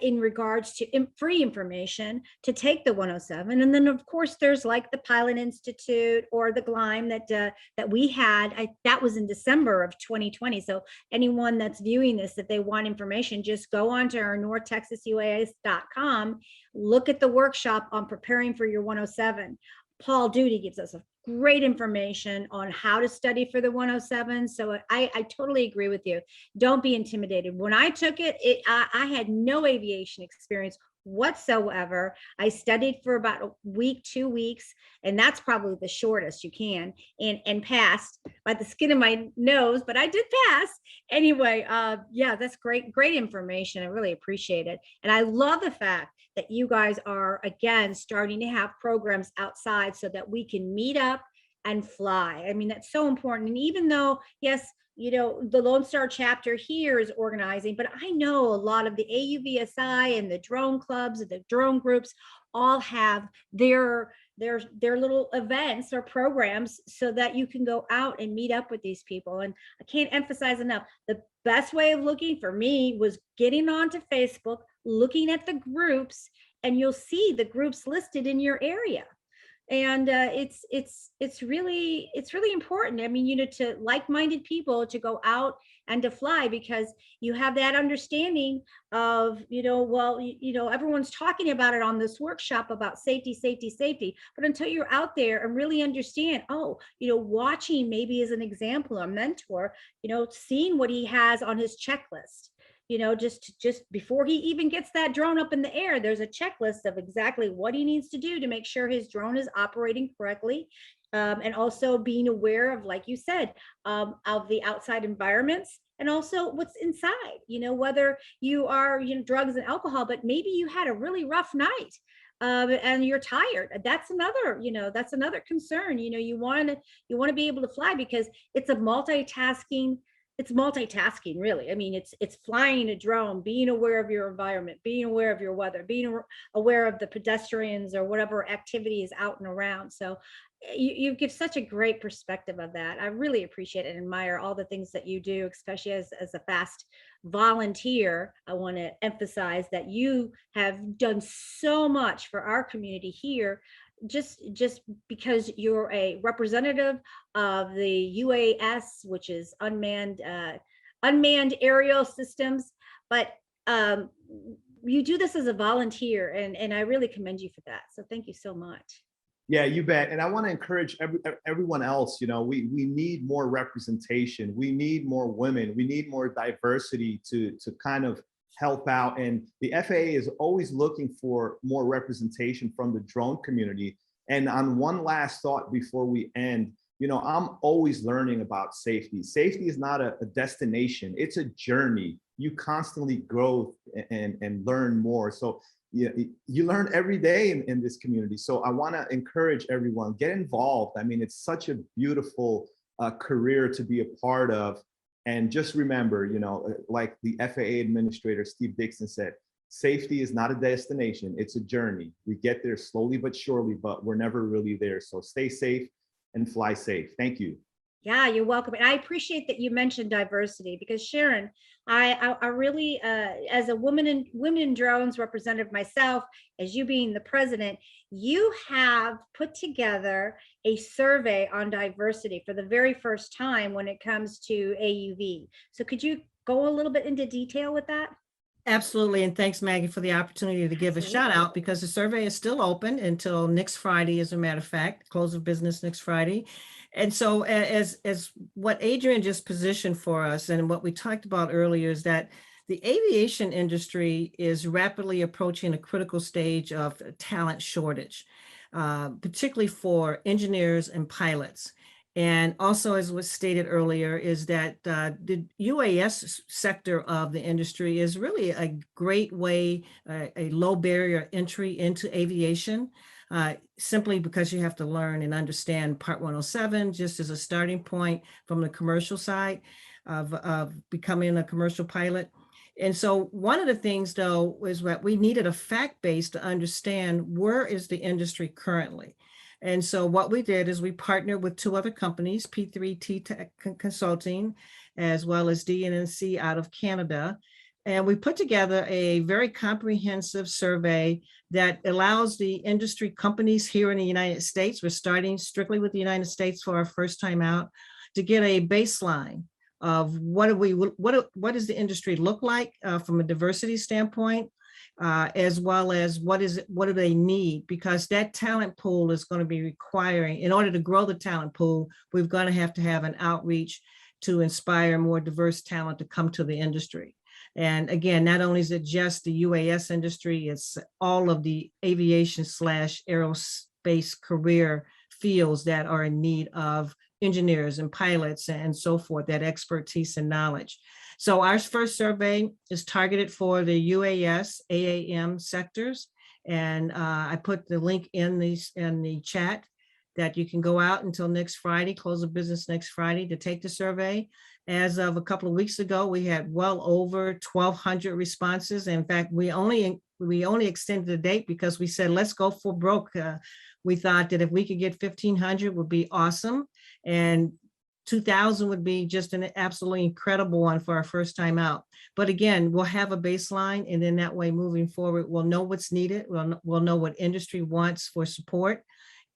Speaker 2: in regards to free information to take the 107. And then of course there's like the Pilot Institute or the GLIME that we had. That was in December of 2020. So anyone that's viewing this, if they want information, just go onto our northtexasuas.com, look at the workshop on preparing for your 107. Paul Duty gives us a great information on how to study for the 107. So I totally agree with you. Don't be intimidated. When I took it, I had no aviation experience whatsoever. I studied for about a week, 2 weeks, and that's probably the shortest you can, and passed by the skin of my nose, but I did pass. Anyway, yeah, that's great information. I really appreciate it. And I love the fact that you guys are, again, starting to have programs outside so that we can meet up and fly. I mean, that's so important. And even though, yes, you know, the Lone Star chapter here is organizing, but I know a lot of the AUVSI and the drone clubs and the drone groups all have their little events or programs so that you can go out and meet up with these people. And I can't emphasize enough, the best way of looking for me was getting onto Facebook, looking at the groups, and you'll see the groups listed in your area. And it's really important. I mean, you know, to like-minded people to go out and to fly, because you have that understanding of, you know, well, you know, everyone's talking about it on this workshop about safety, safety, safety. But until you're out there and really understand, oh, you know, watching maybe as an example, a mentor, you know, seeing what he has on his checklist. You know, just before he even gets that drone up in the air, there's a checklist of exactly what he needs to do to make sure his drone is operating correctly. And also being aware of, like you said, of the outside environments, and also what's inside, you know, whether you are, you know, drugs and alcohol, but maybe you had a really rough night. And you're tired. That's another, you know, that's another concern. You know, you want to be able to fly, because it's multitasking, really. I mean, it's flying a drone, being aware of your environment, being aware of your weather, being aware of the pedestrians or whatever activity is out and around. So you give such a great perspective of that. I really appreciate and admire all the things that you do, especially as a fast volunteer. I want to emphasize that you have done so much for our community here, just because you're a representative of the UAS, which is unmanned aerial systems. But you do this as a volunteer, and I really commend you for that. So thank you so much.
Speaker 5: Yeah, you bet. And I want to encourage everyone else, you know, we need more representation. We need more women. We need more diversity to kind of help out. And the FAA is always looking for more representation from the drone community. And on one last thought before we end, you know, I'm always learning about safety. Safety is not a destination, it's a journey. You constantly grow and learn more. So you learn every day in this community. So I want to encourage everyone, get involved. I mean, it's such a beautiful career to be a part of. And just remember, you know, like the FAA administrator, Steve Dixon, said, safety is not a destination, it's a journey. We get there slowly but surely, but we're never really there. So stay safe and fly safe. Thank you.
Speaker 2: Yeah, you're welcome. And I appreciate that you mentioned diversity, because Sharon, I really, as a women in drones representative myself, as you being the president, you have put together a survey on diversity for the very first time when it comes to AUV. So could you go a little bit into detail with that?
Speaker 4: Absolutely. And thanks, Maggie, for the opportunity to give a shout out, because the survey is still open until next Friday, as a matter of fact, close of business next Friday. And so as what Adrian just positioned for us, and what we talked about earlier, is that the aviation industry is rapidly approaching a critical stage of talent shortage, particularly for engineers and pilots. And also, as was stated earlier, is that the UAS sector of the industry is really a great way, a low barrier entry into aviation, simply because you have to learn and understand Part 107 just as a starting point from the commercial side of becoming a commercial pilot. And so one of the things, though, was that we needed a fact base to understand where is the industry currently. And so what we did is we partnered with two other companies, P3T Tech Consulting, as well as DNC out of Canada. And we put together a very comprehensive survey that allows the industry companies here in the United States, we're starting strictly with the United States for our first time out, to get a baseline of what does the industry look like from a diversity standpoint, as well as what do they need, because that talent pool is going to be requiring, in order to grow the talent pool, we've got to have an outreach to inspire more diverse talent to come to the industry. And again, not only is it just the UAS industry, it's all of the aviation / aerospace career fields that are in need of engineers and pilots and so forth, that expertise and knowledge. So our first survey is targeted for the UAS, AAM sectors. And I put the link in the chat that you can go out until next Friday, close of business next Friday, to take the survey. As of a couple of weeks ago, we had well over 1,200 responses. In fact, we only extended the date because we said, let's go for broke. We thought that if we could get 1,500 would be awesome. And 2,000 would be just an absolutely incredible one for our first time out. But again, we'll have a baseline, and then that way moving forward, we'll know what's needed. We'll know what industry wants for support.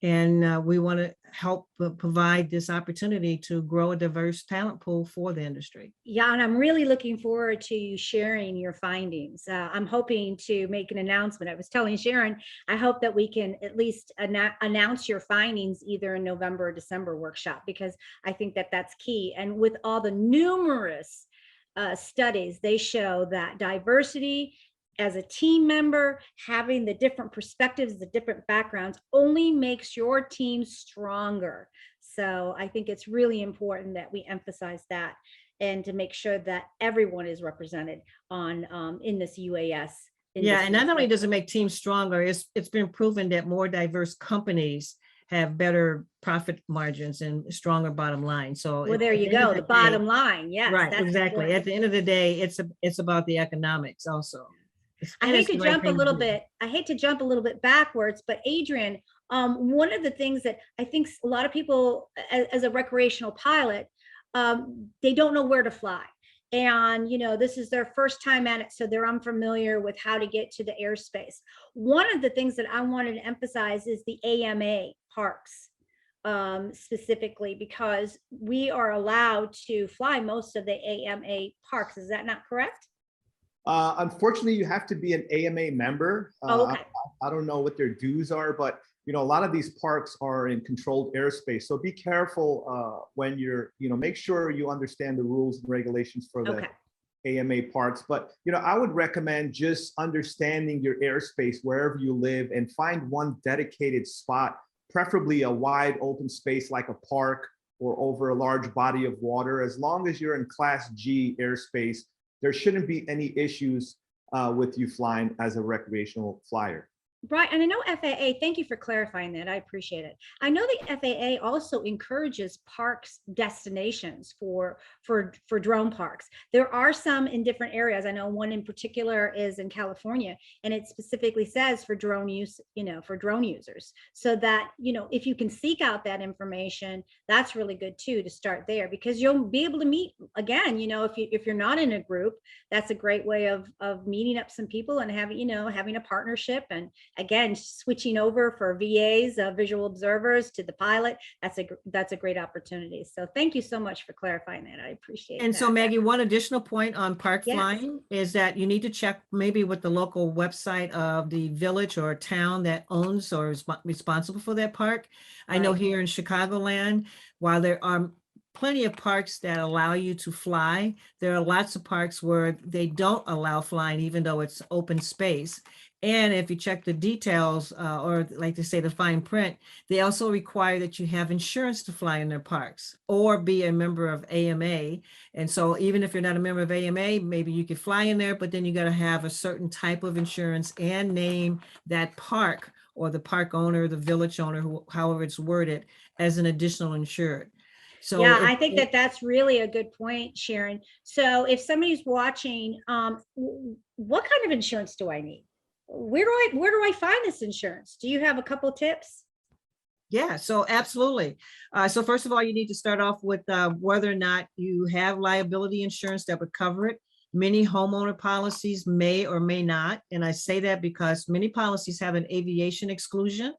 Speaker 4: And we want to help provide this opportunity to grow a diverse talent pool for the industry.
Speaker 2: Yeah, and I'm really looking forward to you sharing your findings. I'm hoping to make an announcement. I was telling Sharon, I hope that we can at least announce your findings either in November or December workshop, because I think that that's key. And with all the numerous studies, they show that diversity as a team member, having the different perspectives, the different backgrounds, only makes your team stronger. So I think it's really important that we emphasize that, and to make sure that everyone is represented on in this UAS.
Speaker 4: Yeah, and not only does it make teams stronger, it's been proven that more diverse companies have better profit margins and stronger bottom line. So
Speaker 2: well, there you go, the bottom line. Yes,
Speaker 4: right, exactly. At the end of the day, it's about the economics also.
Speaker 2: I hate to jump a little bit. I hate to jump a little bit backwards, but Adrian, one of the things that I think a lot of people, as a recreational pilot, they don't know where to fly. And, you know, this is their first time at it, so they're unfamiliar with how to get to the airspace. One of the things that I wanted to emphasize is the AMA parks, specifically, because we are allowed to fly most of the AMA parks. Is that not correct?
Speaker 5: Unfortunately, you have to be an AMA member.
Speaker 2: Okay.
Speaker 5: I don't know what their dues are, but you know, a lot of these parks are in controlled airspace. So be careful when you're, you know, make sure you understand the rules and regulations for the AMA parks. But, you know, I would recommend just understanding your airspace wherever you live, and find one dedicated spot, preferably a wide open space like a park or over a large body of water. As long as you're in Class G airspace, there shouldn't be any issues with you flying as a recreational flyer.
Speaker 2: Right. And I know FAA, thank you for clarifying that. I appreciate it. I know the FAA also encourages parks destinations for drone parks. There are some in different areas. I know one in particular is in California, and it specifically says for drone use, you know, for drone users. So that, you know, if you can seek out that information, that's really good too, to start there, because you'll be able to meet again, you know, if you're not in a group, that's a great way of meeting up some people and having, you know, having a partnership. And again, switching over for VAs, visual observers, to the pilot, that's a great opportunity. So thank you so much for clarifying that. I appreciate it.
Speaker 4: And so Maggie, one additional point on park flying is that you need to check maybe with the local website of the village or town that owns or is responsible for that park. I know here in Chicagoland, while there are plenty of parks that allow you to fly, there are lots of parks where they don't allow flying, even though it's open space. And if you check the details, or like they say, the fine print, they also require that you have insurance to fly in their parks or be a member of AMA. And so even if you're not a member of AMA, maybe you could fly in there, but then you got to have a certain type of insurance and name that park or the park owner, the village owner, however it's worded, as an additional insured. So
Speaker 2: Yeah, I think that that's really a good point, Sharon. So if somebody's watching, what kind of insurance do I need? Where do I find this insurance? Do you have a couple tips?
Speaker 4: Yeah, so absolutely. So first of all, you need to start off with whether or not you have liability insurance that would cover it. Many homeowner policies may or may not. And I say that because many policies have an aviation exclusion.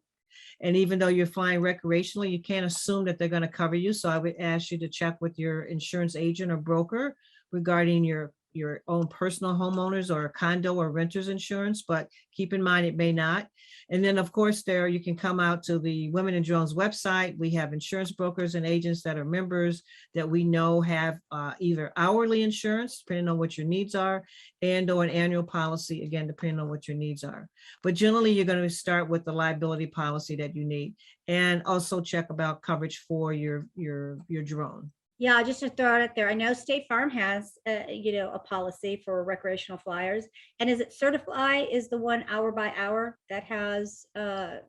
Speaker 4: And even though you're flying recreationally, you can't assume that they're going to cover you. So I would ask you to check with your insurance agent or broker regarding your own personal homeowners or condo or renters insurance, but keep in mind it may not. And then of course there you can come out to the Women in Drones website. We have insurance brokers and agents that are members that we know have either hourly insurance, depending on what your needs are, and or an annual policy, again, depending on what your needs are. But generally you're going to start with the liability policy that you need, and also check about coverage for your drone.
Speaker 2: Yeah, just to throw it out there, I know State Farm has, a policy for recreational flyers. And is it Certify is the one hour by hour that has hour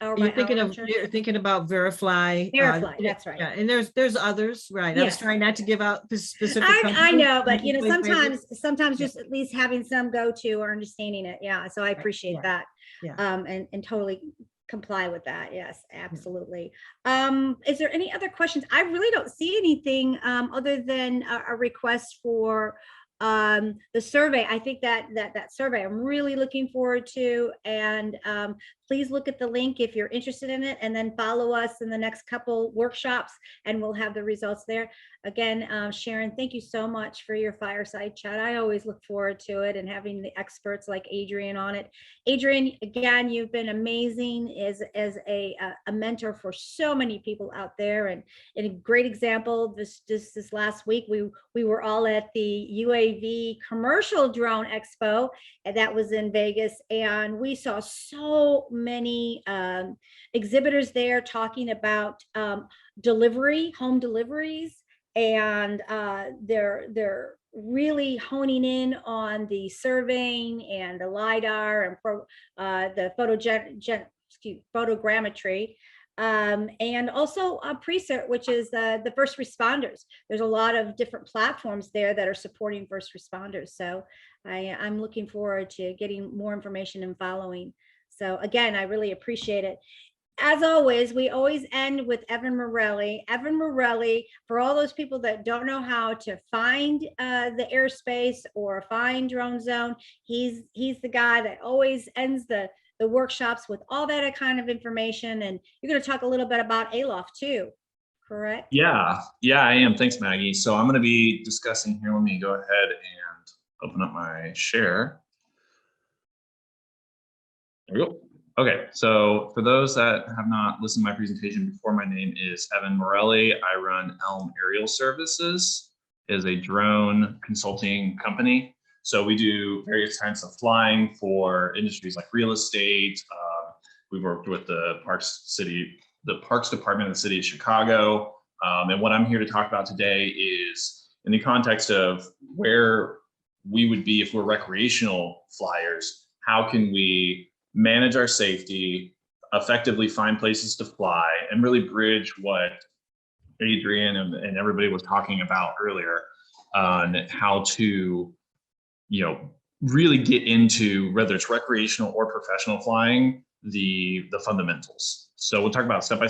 Speaker 2: by hour insurance?
Speaker 4: You're thinking about Verifly.
Speaker 2: Verifly, that's right.
Speaker 4: Yeah, and there's others, right? I was
Speaker 2: Yes.
Speaker 4: trying not to give out specific.
Speaker 2: I know, but
Speaker 4: companies.
Speaker 2: sometimes
Speaker 4: Yeah.
Speaker 2: just at least having some go to or understanding it. Yeah. So I appreciate
Speaker 4: Yeah.
Speaker 2: that.
Speaker 4: Yeah.
Speaker 2: And totally comply with that. Yes, absolutely. Is there any other questions? I really don't see anything other than a request for the survey. I think that survey I'm really looking forward to, and please look at the link if you're interested in it, and then follow us in the next couple workshops and we'll have the results there. Again, Sharon, thank you so much for your fireside chat. I always look forward to it and having the experts like Adrian on it. Adrian, again, you've been amazing as a mentor for so many people out there, and a great example this last week we were all at the UAV commercial drone expo, and that was in Vegas, and we saw so many exhibitors there talking about home deliveries, and they're really honing in on the surveying and the LiDAR and the photogrammetry, and also Presert, which is the first responders. There's a lot of different platforms there that are supporting first responders. So I'm looking forward to getting more information and following. So again, I really appreciate it. As always, we always end with Evan Morelli. Evan Morelli, for all those people that don't know how to find the airspace or find Drone Zone, he's the guy that always ends the workshops with all that kind of information. And you're going to talk a little bit about ALOFT too, correct?
Speaker 6: Yeah, I am. Thanks, Maggie. So I'm going to be discussing here. Let me go ahead and open up my share. There we go. Okay, so for those that have not listened to my presentation before, my name is Evan Morelli. I run Elm Aerial Services, is a drone consulting company. So we do various kinds of flying for industries like real estate. We've worked with the Parks Department of the City of Chicago. And what I'm here to talk about today is in the context of where we would be if we're recreational flyers. How can we manage our safety, effectively find places to fly, and really bridge what Adrian and everybody was talking about earlier on how to, really get into, whether it's recreational or professional flying, the fundamentals. So we'll talk about step by